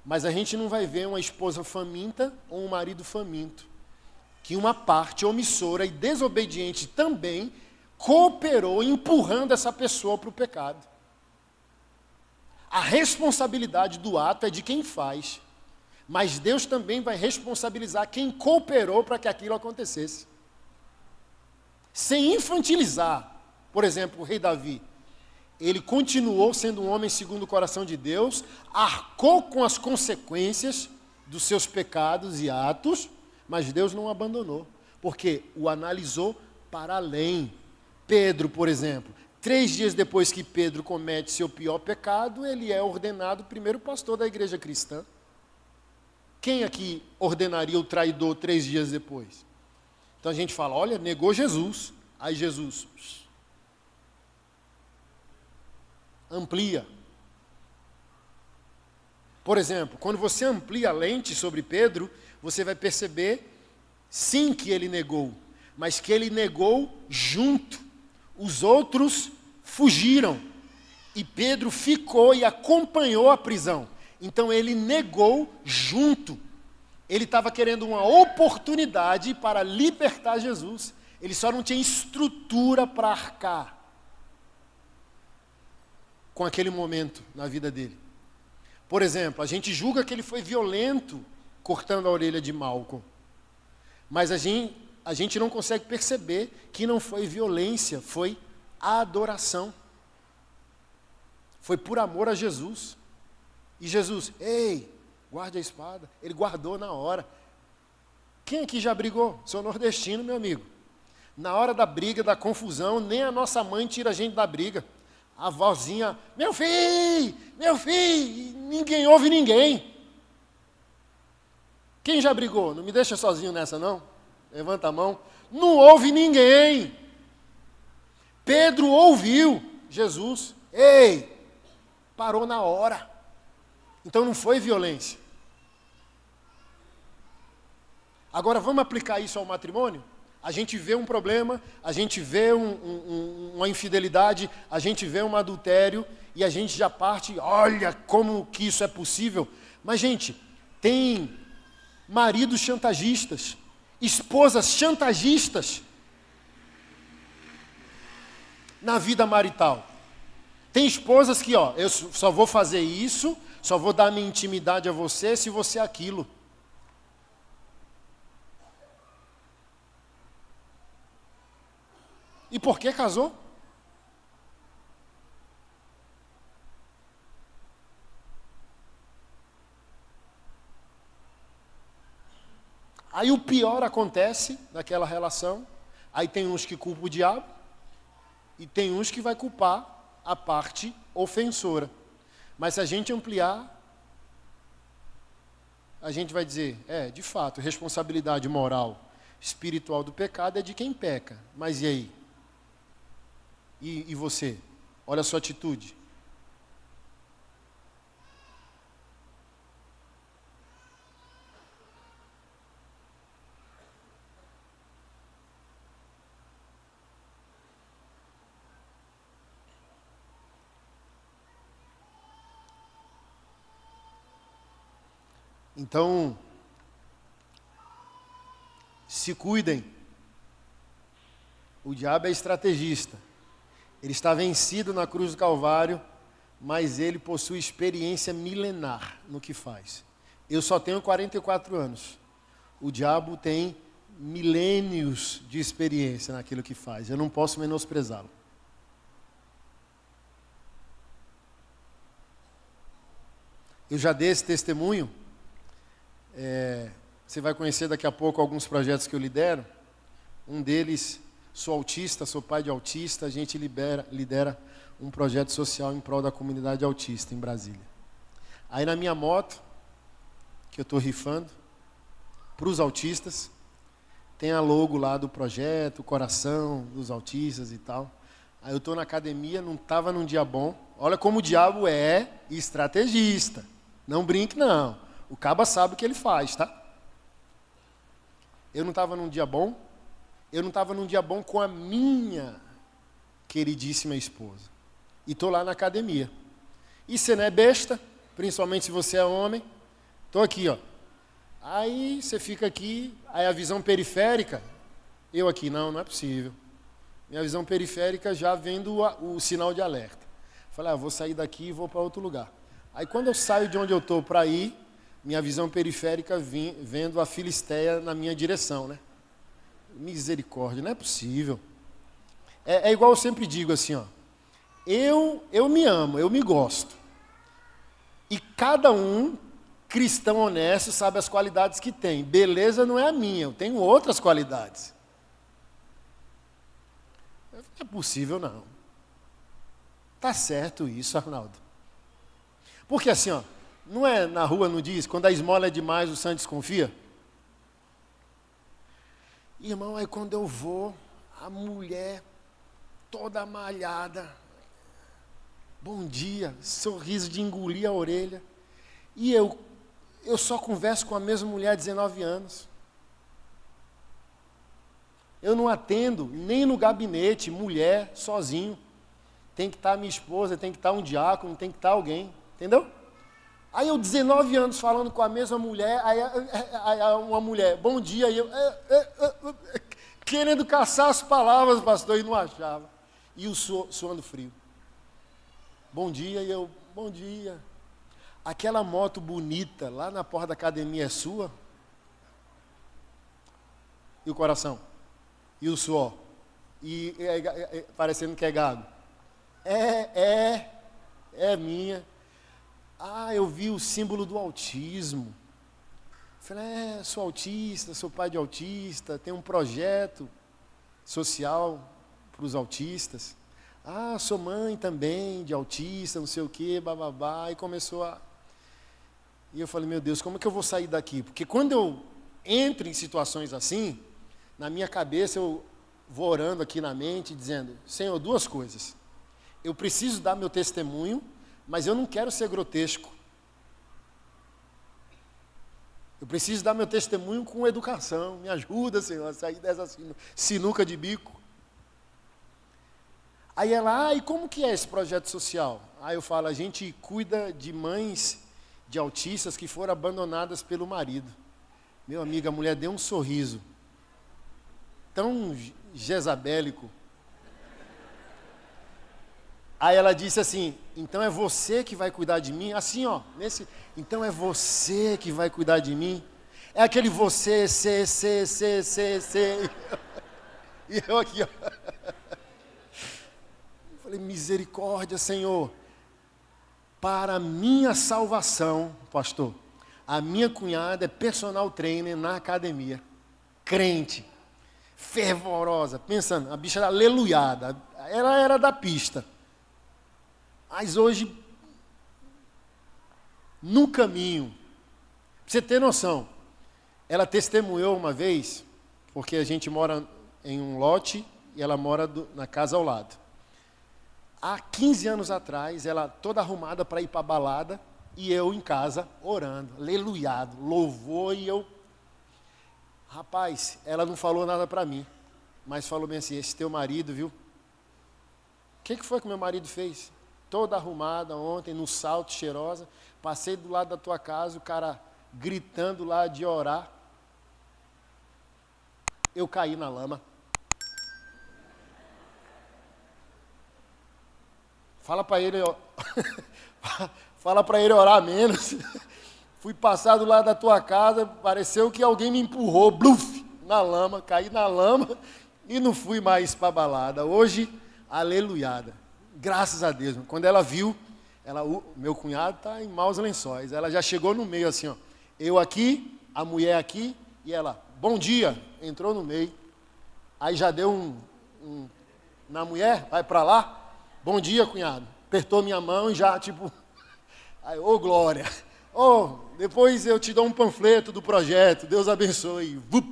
Mas a gente não vai ver uma esposa faminta ou um marido faminto. Que uma parte omissora e desobediente também cooperou empurrando essa pessoa para o pecado. A responsabilidade do ato é de quem faz, mas Deus também vai responsabilizar quem cooperou para que aquilo acontecesse. Sem infantilizar, por exemplo, o rei Davi, ele continuou sendo um homem segundo o coração de Deus, arcou com as consequências dos seus pecados e atos, mas Deus não o abandonou, porque o analisou para além. Pedro, por exemplo, 3 dias depois que Pedro comete seu pior pecado, ele é ordenado primeiro pastor da igreja cristã. Quem aqui ordenaria o traidor 3 dias depois? Então a gente fala, olha, negou Jesus. Aí Jesus amplia. Por exemplo, quando você amplia a lente sobre Pedro, você vai perceber, sim, que ele negou, mas que ele negou junto. Os outros fugiram e Pedro ficou e acompanhou a prisão. Então ele negou junto. Ele estava querendo uma oportunidade para libertar Jesus. Ele só não tinha estrutura para arcar com aquele momento na vida dele. Por exemplo, a gente julga que ele foi violento cortando a orelha de Malcolm. Mas a gente não consegue perceber que não foi violência, foi adoração. Foi por amor a Jesus. E Jesus, ei, guarde a espada. Ele guardou na hora. Quem aqui já brigou? Sou nordestino, meu amigo. Na hora da briga, da confusão, nem a nossa mãe tira a gente da briga. A vozinha, meu filho, ninguém ouve ninguém. Quem já brigou? Não me deixa sozinho nessa, não? Levanta a mão. Não ouve ninguém. Pedro ouviu Jesus. Ei, parou na hora. Então não foi violência. Agora vamos aplicar isso ao matrimônio? A gente vê um problema, a gente vê uma infidelidade, a gente vê um adultério e a gente já parte, olha como que isso é possível. Mas, gente, tem maridos chantagistas, esposas chantagistas na vida marital. Tem esposas que, eu só vou fazer isso, só vou dar minha intimidade a você se você é aquilo. E por que casou? Aí o pior acontece naquela relação. Aí tem uns que culpam o diabo e tem uns que vai culpar a parte ofensora. Mas se a gente ampliar, a gente vai dizer, de fato, responsabilidade moral, espiritual do pecado é de quem peca. Mas e aí? E você? Olha a sua atitude. Então, se cuidem. O diabo é estrategista. Ele está vencido na cruz do Calvário, mas ele possui experiência milenar no que faz. Eu só tenho 44 anos. O diabo tem milênios de experiência naquilo que faz. Eu não posso menosprezá-lo. Eu já dei esse testemunho. Você vai conhecer daqui a pouco alguns projetos que eu lidero. Um deles... Sou autista, sou pai de autista, a gente lidera um projeto social em prol da comunidade autista em Brasília. Aí na minha moto, que eu estou rifando, para os autistas, tem a logo lá do projeto, o coração dos autistas e tal. Aí eu estou na academia, não estava num dia bom. Olha como o diabo é estrategista. Não brinque não, o caba sabe o que ele faz, tá? Eu não estava num dia bom. Eu não estava num dia bom com a minha queridíssima esposa. E estou lá na academia. E você não é besta, principalmente se você é homem. Estou aqui, Aí você fica aqui, aí a visão periférica, eu aqui, não é possível. Minha visão periférica já vendo o sinal de alerta. Falei, vou sair daqui e vou para outro lugar. Aí quando eu saio de onde eu estou para ir, minha visão periférica vendo a Filisteia na minha direção, né? Misericórdia, não é possível. É igual eu sempre digo assim, eu me amo, eu me gosto. E cada um, cristão honesto, sabe as qualidades que tem. Beleza não é a minha, eu tenho outras qualidades. Não é possível não. Tá certo isso, Arnaldo. Porque assim, não é na rua, não diz, quando a esmola é demais, o santo desconfia? Irmão, aí quando eu vou, a mulher toda malhada, bom dia, sorriso de engolir a orelha. E eu só converso com a mesma mulher há 19 anos. Eu não atendo nem no gabinete, mulher, sozinho. Tem que estar minha esposa, tem que estar um diácono, tem que estar alguém, entendeu? Aí eu, 19 anos, falando com a mesma mulher, aí uma mulher, bom dia, e eu, querendo caçar as palavras, pastor, e não achava. E o suando frio. Bom dia, e eu, bom dia. Aquela moto bonita, lá na porta da academia é sua? E o coração? E o suor? E parecendo que é gago? É minha. Eu vi o símbolo do autismo. Falei, sou autista, sou pai de autista, tenho um projeto social para os autistas. Sou mãe também de autista, não sei o quê, bababá. E começou a... E eu falei, meu Deus, como é que eu vou sair daqui? Porque quando eu entro em situações assim, na minha cabeça eu vou orando aqui na mente, dizendo, Senhor, duas coisas. Eu preciso dar meu testemunho, mas eu não quero ser grotesco. Eu preciso dar meu testemunho com educação. Me ajuda, Senhor, a sair dessa sinuca de bico. Aí ela, e como que é esse projeto social? Aí eu falo, a gente cuida de mães de autistas que foram abandonadas pelo marido. Meu amigo, a mulher deu um sorriso tão jezabélico. Aí ela disse assim, então é você que vai cuidar de mim? Assim, então é você que vai cuidar de mim? É aquele você, E eu aqui, Eu falei, misericórdia, Senhor. Para minha salvação, pastor, a minha cunhada é personal trainer na academia. Crente, fervorosa, pensando, a bicha era aleluiada, ela era da pista. Mas hoje, no caminho, pra você ter noção, ela testemunhou uma vez, porque a gente mora em um lote e ela mora na casa ao lado. Há 15 anos atrás, ela toda arrumada para ir para a balada, e eu em casa, orando, aleluiado, louvor, e eu... Rapaz, ela não falou nada para mim, mas falou bem assim, esse teu marido, viu? O que foi que meu marido fez? Toda arrumada ontem, no salto, cheirosa, passei do lado da tua casa, o cara gritando lá de orar, eu caí na lama. Fala para ele, fala para ele orar menos. Fui passar do lado da tua casa, pareceu que alguém me empurrou, bluf, na lama, caí na lama e não fui mais para a balada. Hoje, aleluiada. Graças a Deus. Quando ela viu, meu cunhado está em maus lençóis. Ela já chegou no meio assim, eu aqui, a mulher aqui, e ela, bom dia, entrou no meio. Aí já deu na mulher, vai para lá. Bom dia, cunhado. Apertou minha mão e já, aí, glória. Depois eu te dou um panfleto do projeto, Deus abençoe. Vup.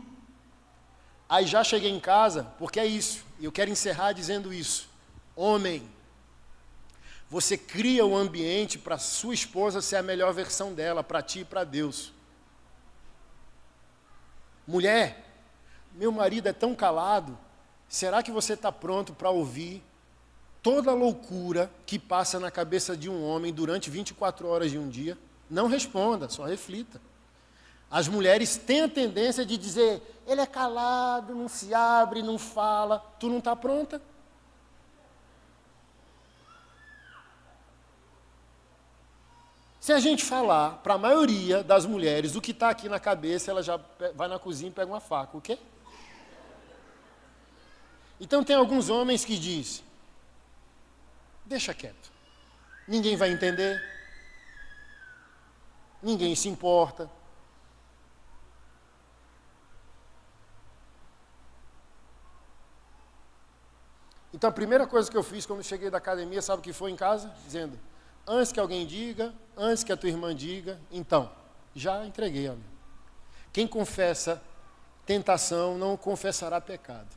Aí já cheguei em casa, porque é isso. E eu quero encerrar dizendo isso. Homem, você cria o ambiente para sua esposa ser a melhor versão dela, para ti e para Deus. Mulher, meu marido é tão calado, será que você está pronto para ouvir toda a loucura que passa na cabeça de um homem durante 24 horas de um dia? Não responda, só reflita. As mulheres têm a tendência de dizer, ele é calado, não se abre, não fala, tu não está pronta? Se a gente falar para a maioria das mulheres o que está aqui na cabeça, ela já vai na cozinha e pega uma faca, o quê? Então tem alguns homens que dizem, deixa quieto, ninguém vai entender, ninguém se importa. Então a primeira coisa que eu fiz quando cheguei da academia, sabe o que foi em casa? Dizendo, antes que alguém diga, antes que a tua irmã diga, então, já entreguei, amigo. Quem confessa tentação não confessará pecado.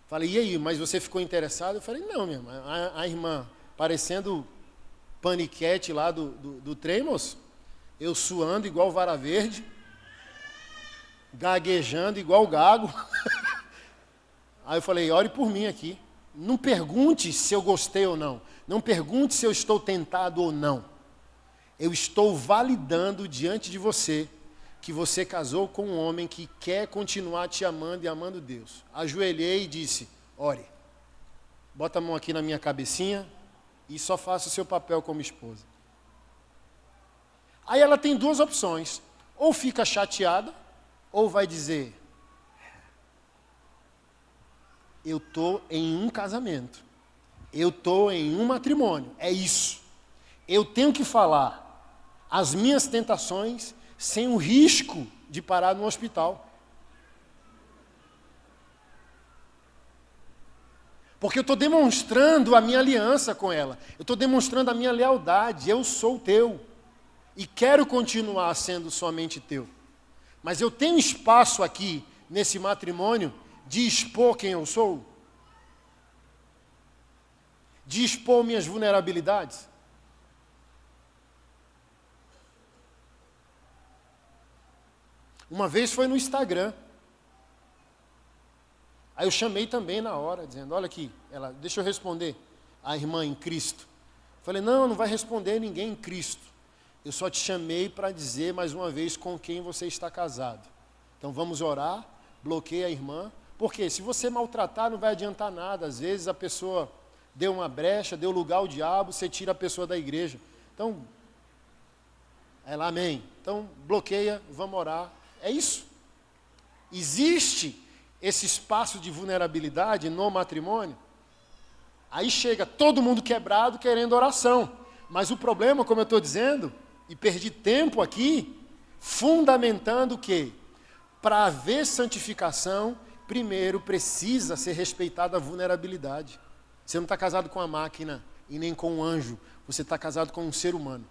Falei, e aí, mas você ficou interessado? Eu falei, não, minha irmã. A irmã, parecendo paniquete lá do trem, moço. Eu suando igual vara verde, gaguejando igual gago. Aí eu falei, ore por mim aqui. Não pergunte se eu gostei ou não. Não pergunte se eu estou tentado ou não. Eu estou validando diante de você que você casou com um homem que quer continuar te amando e amando Deus. Ajoelhei e disse, ore, bota a mão aqui na minha cabecinha e só faça o seu papel como esposa. Aí ela tem duas opções, ou fica chateada, ou vai dizer, eu estou em um casamento, eu estou em um matrimônio, é isso. eu tenho que falar as minhas tentações sem o risco de parar no hospital. Porque eu estou demonstrando a minha aliança com ela. Eu estou demonstrando a minha lealdade. Eu sou teu. E quero continuar sendo somente teu. Mas eu tenho espaço aqui, nesse matrimônio, de expor quem eu sou? De expor minhas vulnerabilidades? Uma vez foi no Instagram. Aí eu chamei também na hora, dizendo, olha aqui, ela, deixa eu responder, a irmã em Cristo. Falei, não vai responder ninguém em Cristo. Eu só te chamei para dizer mais uma vez com quem você está casado. Então vamos orar, bloqueia a irmã, porque se você maltratar não vai adiantar nada. Às vezes a pessoa deu uma brecha, deu lugar ao diabo, você tira a pessoa da igreja. Então, ela, amém. Então bloqueia, vamos orar. É isso. Existe esse espaço de vulnerabilidade no matrimônio, aí chega todo mundo quebrado querendo oração. Mas o problema, como eu estou dizendo, e perdi tempo aqui, fundamentando o quê? Para haver santificação, primeiro precisa ser respeitada a vulnerabilidade. Você não está casado com a máquina e nem com um anjo, você está casado com um ser humano.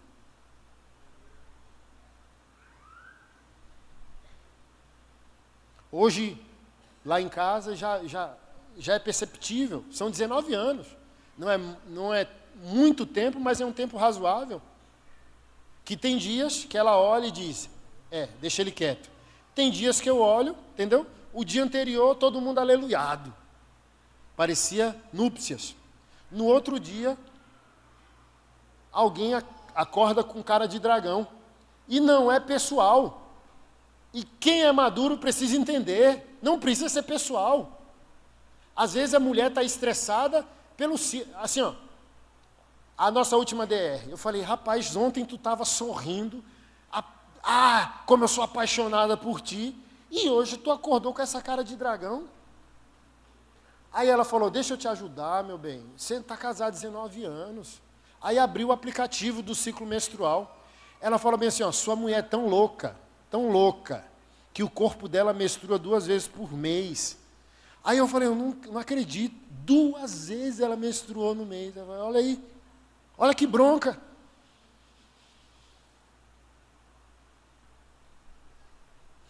Hoje, lá em casa já é perceptível, são 19 anos. Não é muito tempo, mas é um tempo razoável. Que tem dias que ela olha e diz, deixa ele quieto. Tem dias que eu olho, entendeu? O dia anterior, todo mundo aleluiado. Parecia núpcias. No outro dia, alguém acorda com cara de dragão. E não é pessoal. E quem é maduro precisa entender, não precisa ser pessoal. Às vezes a mulher está estressada pelo... Assim, ó, a nossa última DR, eu falei, rapaz, ontem tu estava sorrindo, como eu sou apaixonada por ti, e hoje tu acordou com essa cara de dragão. Aí ela falou, deixa eu te ajudar, meu bem, você está casado há 19 anos. Aí abriu o aplicativo do ciclo menstrual. Ela falou bem assim, ó, sua mulher é tão louca, que o corpo dela menstrua 2 vezes por mês. Aí eu falei, eu não acredito, 2 vezes ela menstruou no mês. Eu falei, olha aí, olha que bronca.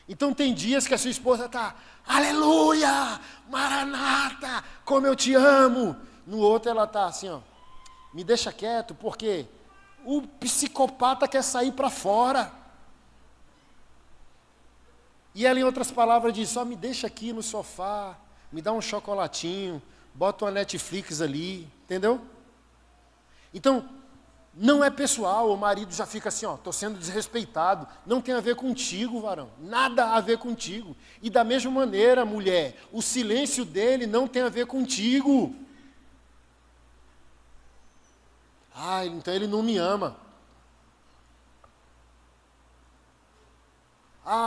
Então tem dias que a sua esposa está, aleluia, maranata, como eu te amo. No outro ela está assim, ó, me deixa quieto, porque o psicopata quer sair para fora. E ela, em outras palavras, diz, só me deixa aqui no sofá, me dá um chocolatinho, bota uma Netflix ali, entendeu? Então, não é pessoal, o marido já fica assim, ó, estou sendo desrespeitado. Não tem a ver contigo, varão, nada a ver contigo. E da mesma maneira, mulher, o silêncio dele não tem a ver contigo. Então ele não me ama.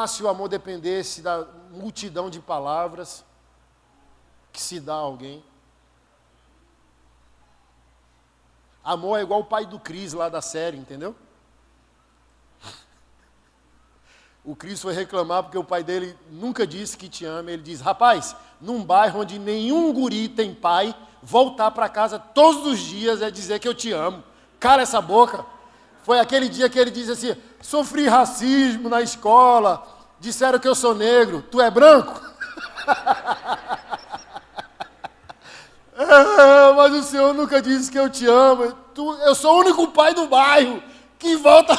Se o amor dependesse da multidão de palavras que se dá a alguém. Amor é igual o pai do Cris lá da série, entendeu? O Cris foi reclamar porque o pai dele nunca disse que te ama. Ele diz, rapaz, num bairro onde nenhum guri tem pai, voltar para casa todos os dias é dizer que eu te amo. Cala essa boca. Foi aquele dia que ele disse assim, sofri racismo na escola, disseram que eu sou negro, tu é branco? Mas o Senhor nunca disse que eu te amo, eu sou o único pai do bairro, que volta,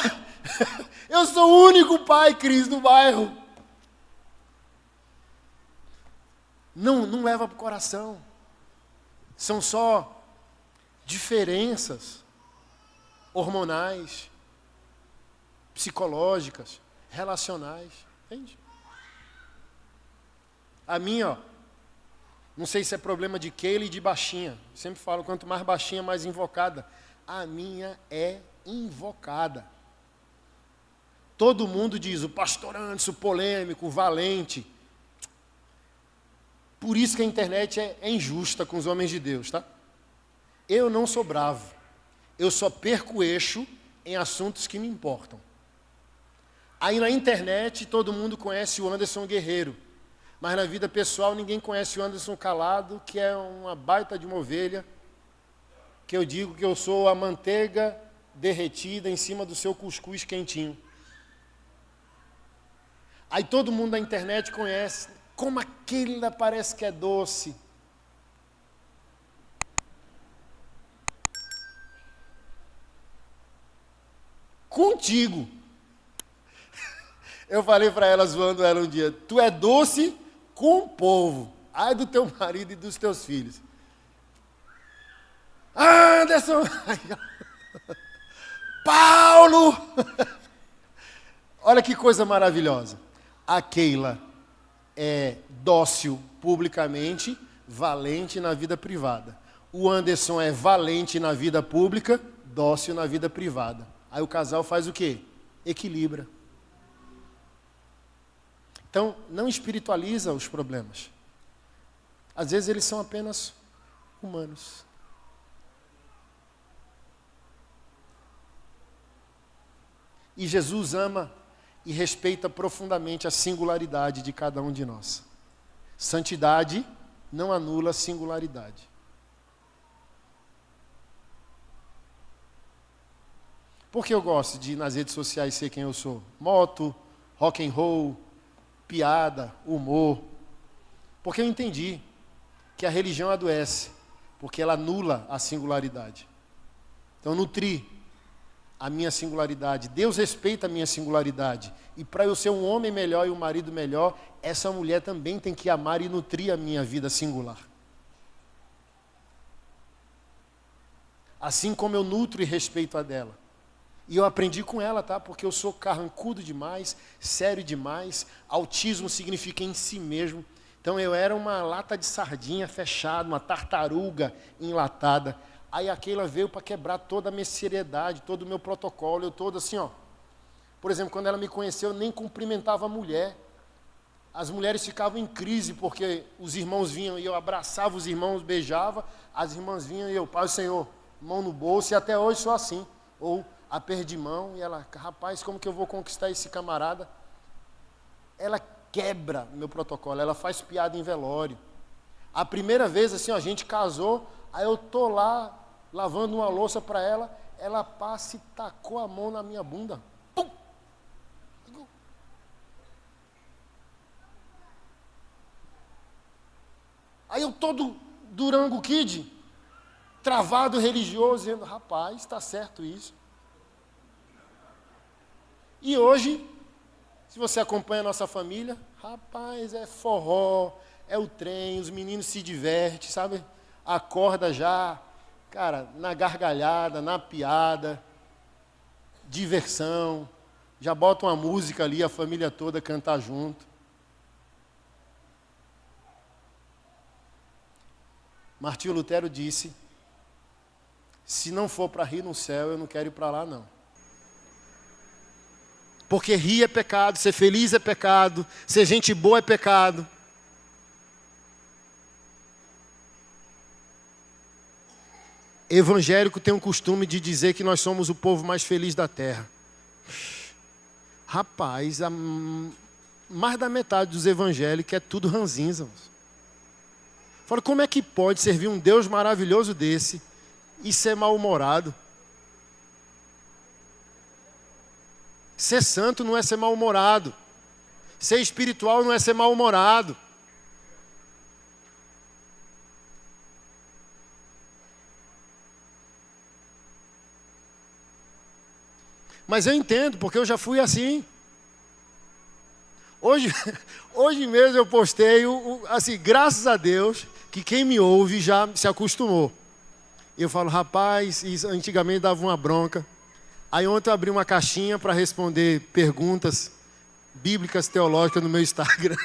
eu sou o único pai, Cris, do bairro. Não leva para o coração, são só diferenças hormonais, psicológicas, relacionais, entende? A minha, não sei se é problema de Keila e de baixinha, sempre falo, quanto mais baixinha, mais invocada. A minha é invocada. Todo mundo diz, o pastor Anderson, polêmico, valente. Por isso que a internet é injusta com os homens de Deus, tá? Eu não sou bravo. eu só perco o eixo em assuntos que me importam. Aí na internet todo mundo conhece o Anderson Guerreiro, mas na vida pessoal ninguém conhece o Anderson Calado, que é uma baita de uma ovelha, que eu digo que eu sou a manteiga derretida em cima do seu cuscuz quentinho. Aí todo mundo da internet conhece, como aquele parece que é doce. Contigo. Eu falei para ela, zoando ela um dia, tu é doce com o povo. Ai do teu marido e dos teus filhos. Anderson! Paulo! Olha que coisa maravilhosa. A Keila é dócil publicamente, valente na vida privada. O Anderson é valente na vida pública, dócil na vida privada. Aí o casal faz o quê? Equilibra. Então, não espiritualiza os problemas. Às vezes eles são apenas humanos. E Jesus ama e respeita profundamente a singularidade de cada um de nós. Santidade não anula a singularidade. Por que eu gosto de, nas redes sociais, ser quem eu sou? Moto, rock and roll, piada, humor. Porque eu entendi que a religião adoece, porque ela anula a singularidade. Então, nutri a minha singularidade. Deus respeita a minha singularidade. E para eu ser um homem melhor e um marido melhor, essa mulher também tem que amar e nutrir a minha vida singular. Assim como eu nutro e respeito a dela. E eu aprendi com ela, tá? Porque eu sou carrancudo demais, sério demais. Autismo significa em si mesmo. Então eu era uma lata de sardinha fechada, uma tartaruga enlatada. Aí a Keila veio para quebrar toda a minha seriedade, todo o meu protocolo. Eu todo assim, ó. Por exemplo, quando ela me conheceu, eu nem cumprimentava a mulher. As mulheres ficavam em crise, porque os irmãos vinham e eu abraçava os irmãos, beijava. As irmãs vinham e eu, Pai do Senhor, mão no bolso. E até hoje sou assim. Ou aperto de mão e ela, rapaz, como que eu vou conquistar esse camarada? Ela quebra o meu protocolo, ela faz piada em velório. A primeira vez, assim, ó, a gente casou, aí eu tô lá, lavando uma louça para ela, ela passa e tacou a mão na minha bunda. Pum! Aí eu todo Durango Kid, travado religioso, dizendo, rapaz, está certo isso. E hoje, se você acompanha a nossa família, rapaz, é forró, é o trem, os meninos se divertem, sabe? Acorda já, cara, na gargalhada, na piada, diversão, já bota uma música ali, a família toda cantar junto. Martinho Lutero disse, se não for para rir no céu, eu não quero ir para lá não. Porque rir é pecado, ser feliz é pecado, ser gente boa é pecado. Evangélico tem um costume de dizer que nós somos o povo mais feliz da terra. Rapaz, mais da metade dos evangélicos é tudo ranzinza. Fala, como é que pode servir um Deus maravilhoso desse e ser mal-humorado? Ser santo não é ser mal-humorado. Ser espiritual não é ser mal-humorado. Mas eu entendo, porque eu já fui assim. Hoje mesmo eu postei, assim, graças a Deus, que quem me ouve já se acostumou. Eu falo, rapaz, isso antigamente dava uma bronca. Aí ontem eu abri uma caixinha para responder perguntas bíblicas, teológicas no meu Instagram.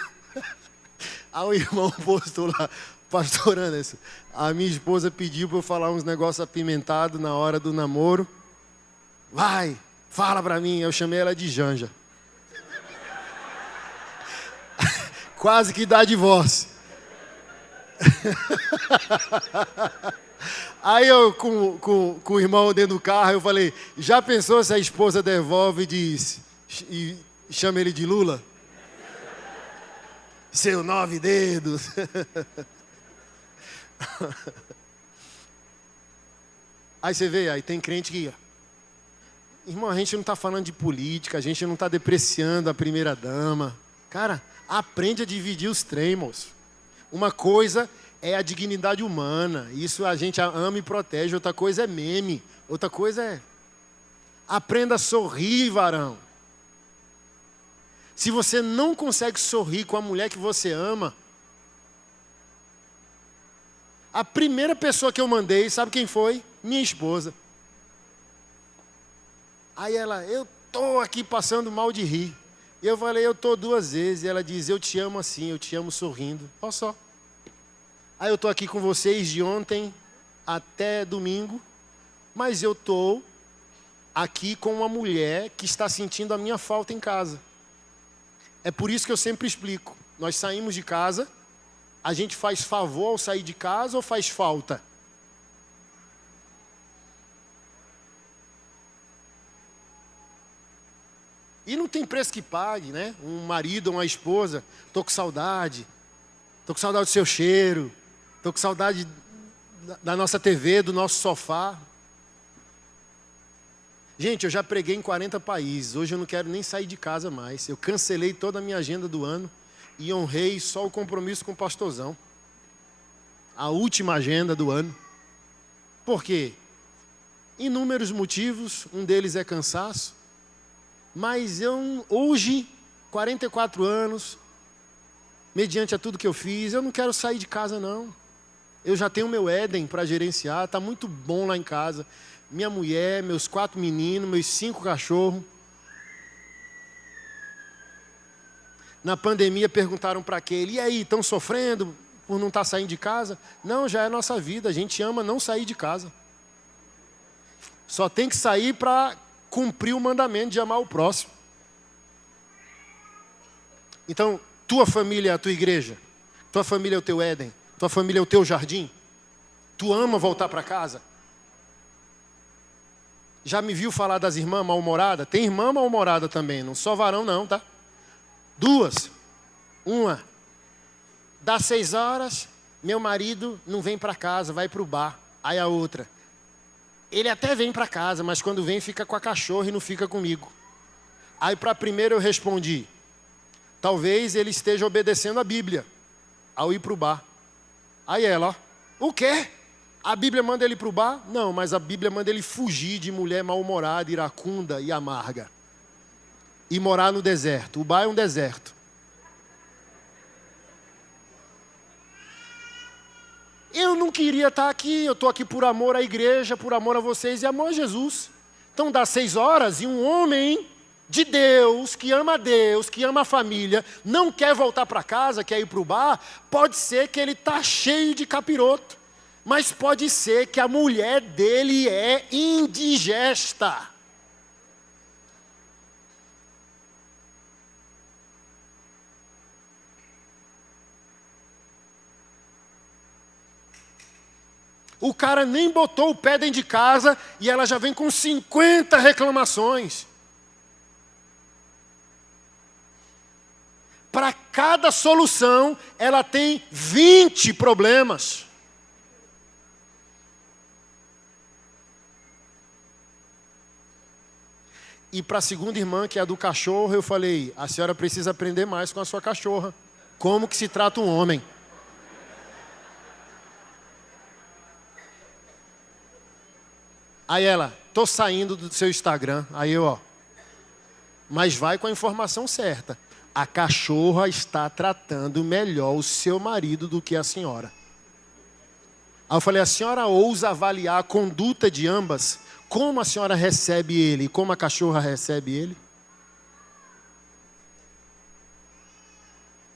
Aí o irmão postou lá, pastor Anderson, a minha esposa pediu para eu falar uns negócios apimentados na hora do namoro. Vai, fala para mim. Eu chamei ela de Janja. Quase que dá divórcio. Aí eu, com o irmão dentro do carro, eu falei, já pensou se a esposa devolve e diz, e chama ele de Lula? Seu 9 dedos. Aí você vê, aí tem crente que... Irmão, a gente não está falando de política, a gente não está depreciando a primeira dama. Cara, aprende a dividir os trem, moço. Uma coisa é a dignidade humana, isso a gente ama e protege, outra coisa é meme, outra coisa é... Aprenda a sorrir, varão. Se você não consegue sorrir com a mulher que você ama, a primeira pessoa que eu mandei, sabe quem foi? Minha esposa. Aí ela, eu tô aqui passando mal de rir. E eu falei, eu tô 2 vezes. E ela diz, eu te amo assim, eu te amo sorrindo. Olha só. Aí eu tô aqui com vocês de ontem até domingo, mas eu tô aqui com uma mulher que está sentindo a minha falta em casa. É por isso que eu sempre explico. Nós saímos de casa, a gente faz favor ao sair de casa ou faz falta? E não tem preço que pague, né? Um marido ou uma esposa, tô com saudade do seu cheiro, tô com saudade da nossa TV, do nosso sofá. Gente, eu já preguei em 40 países, hoje eu não quero nem sair de casa mais. Eu cancelei toda a minha agenda do ano e honrei só o compromisso com o pastorzão. A última agenda do ano. Por quê? Inúmeros motivos, um deles é cansaço. Mas eu, hoje, 44 anos, mediante a tudo que eu fiz, eu não quero sair de casa, não. Eu já tenho meu Éden para gerenciar, está muito bom lá em casa. Minha mulher, meus 4 meninos, meus 5 cachorros. Na pandemia perguntaram para aquele, e aí, estão sofrendo por não estar saindo de casa? Não, já é nossa vida, a gente ama não sair de casa. Só tem que sair para cumprir o mandamento de amar o próximo. Então, tua família é a tua igreja, tua família é o teu Éden, tua família é o teu jardim. Tu ama voltar para casa? Já me viu falar das irmãs mal-humoradas? Tem irmã mal-humorada também, não só varão não, tá? 2. Uma, das 6 horas, meu marido não vem para casa, vai para o bar. Aí a outra, ele até vem para casa, mas quando vem fica com a cachorra e não fica comigo. Aí para a primeira eu respondi, talvez ele esteja obedecendo a Bíblia ao ir para o bar. Aí ela, ó, o quê? A Bíblia manda ele para o bar? Não, mas a Bíblia manda ele fugir de mulher mal-humorada, iracunda e amarga. E morar no deserto. O bar é um deserto. Eu não queria estar aqui, eu estou aqui por amor à igreja, por amor a vocês e amor a Jesus. Então dá 6 horas e um homem de Deus, que ama a Deus, que ama a família, não quer voltar para casa, quer ir para o bar, pode ser que ele está cheio de capiroto, mas pode ser que a mulher dele é indigesta. O cara nem botou o pé dentro de casa e ela já vem com 50 reclamações. Para cada solução, ela tem 20 problemas. E para a segunda irmã, que é a do cachorro, eu falei, a senhora precisa aprender mais com a sua cachorra. Como que se trata um homem. Aí ela, tô saindo do seu Instagram. Aí eu, ó, mas vai com a informação certa. A cachorra está tratando melhor o seu marido do que a senhora. Aí eu falei, a senhora ousa avaliar a conduta de ambas? Como a senhora recebe ele e como a cachorra recebe ele?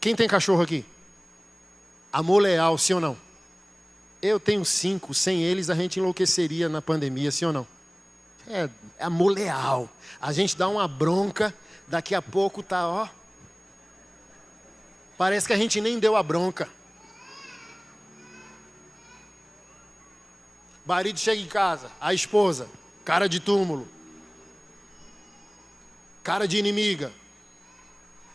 Quem tem cachorro aqui? Amor leal, sim ou não? Eu tenho 5, sem eles a gente enlouqueceria na pandemia, sim ou não? É amor leal. A gente dá uma bronca, daqui a pouco tá, ó. Parece que a gente nem deu a bronca. marido chega em casa, a esposa, cara de túmulo, cara de inimiga.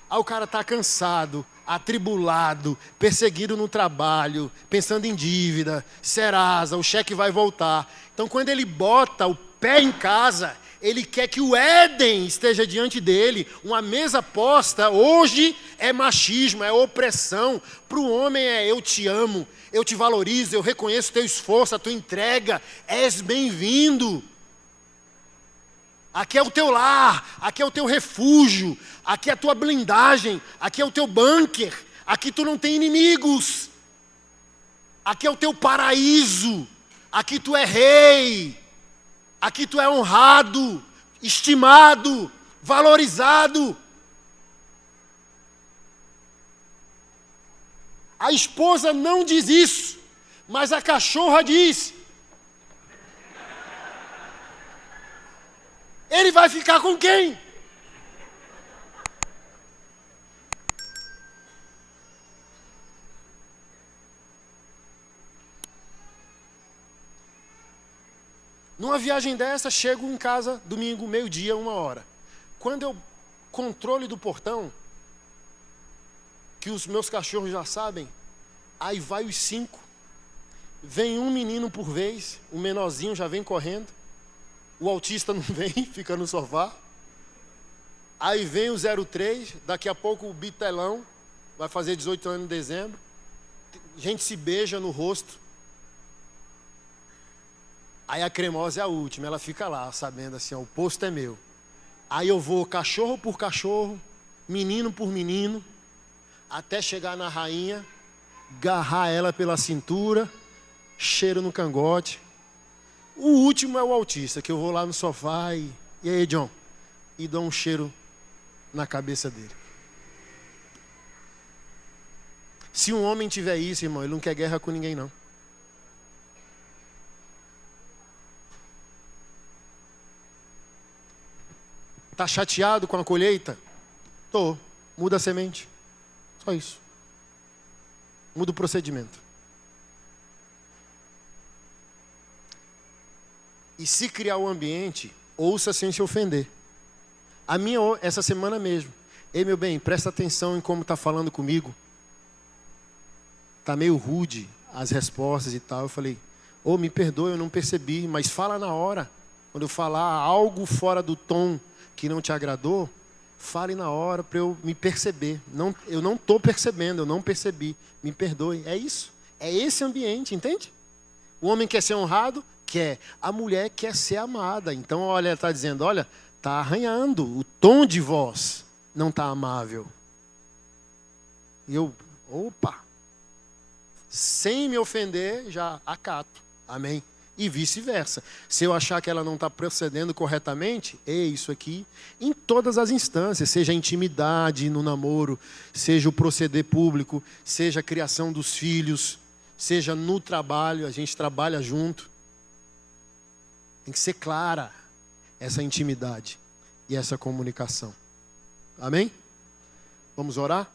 Aí o cara está cansado, atribulado, perseguido no trabalho, pensando em dívida, Serasa, o cheque vai voltar. Então quando ele bota o pé em casa, ele quer que o Éden esteja diante dele. Uma mesa posta hoje é machismo, é opressão. Para o homem é eu te amo, eu te valorizo, eu reconheço o teu esforço, a tua entrega, és bem-vindo. Aqui é o teu lar, aqui é o teu refúgio, aqui é a tua blindagem, aqui é o teu bunker, aqui tu não tem inimigos. Aqui é o teu paraíso, aqui tu é rei, aqui tu é honrado, estimado, valorizado. A esposa não diz isso, mas a cachorra diz. Ele vai ficar com quem? Numa viagem dessa, chego em casa domingo, meio-dia, 1h. Quando eu controle do portão, que os meus cachorros já sabem, aí vai os 5. Vem um menino por vez, o menorzinho já vem correndo. O autista não vem, fica no sofá. Aí vem o 03, daqui a pouco o bitelão, vai fazer 18 anos em dezembro. A gente se beija no rosto. Aí a cremosa é a última, ela fica lá, sabendo assim, ó, o posto é meu. Aí eu vou cachorro por cachorro, menino por menino, até chegar na rainha, agarrar ela pela cintura, cheiro no cangote. O último é o autista, que eu vou lá no sofá e aí, John? E dou um cheiro na cabeça dele. Se um homem tiver isso, irmão, ele não quer guerra com ninguém, não. Tá chateado com a colheita? Tô. Muda a semente. Só isso. Muda o procedimento. E se criar o ambiente, ouça sem se ofender. A minha, essa semana mesmo. Ei, meu bem, presta atenção em como está falando comigo. Está meio rude as respostas e tal. Eu falei, me perdoe, eu não percebi, mas fala na hora. Quando eu falar algo fora do tom que não te agradou, fale na hora para eu me perceber. Eu não estou percebendo, eu não percebi. Me perdoe. É isso. É esse ambiente, entende? O homem quer ser honrado? Quer. A mulher quer ser amada. Então, olha, ela está dizendo, olha, está arranhando. O tom de voz não está amável. E eu, sem me ofender, já acato. Amém? E vice-versa. Se eu achar que ela não está procedendo corretamente, isso aqui, em todas as instâncias, seja a intimidade no namoro, seja o proceder público, seja a criação dos filhos, seja no trabalho, a gente trabalha junto. Tem que ser clara essa intimidade e essa comunicação. Amém? Vamos orar?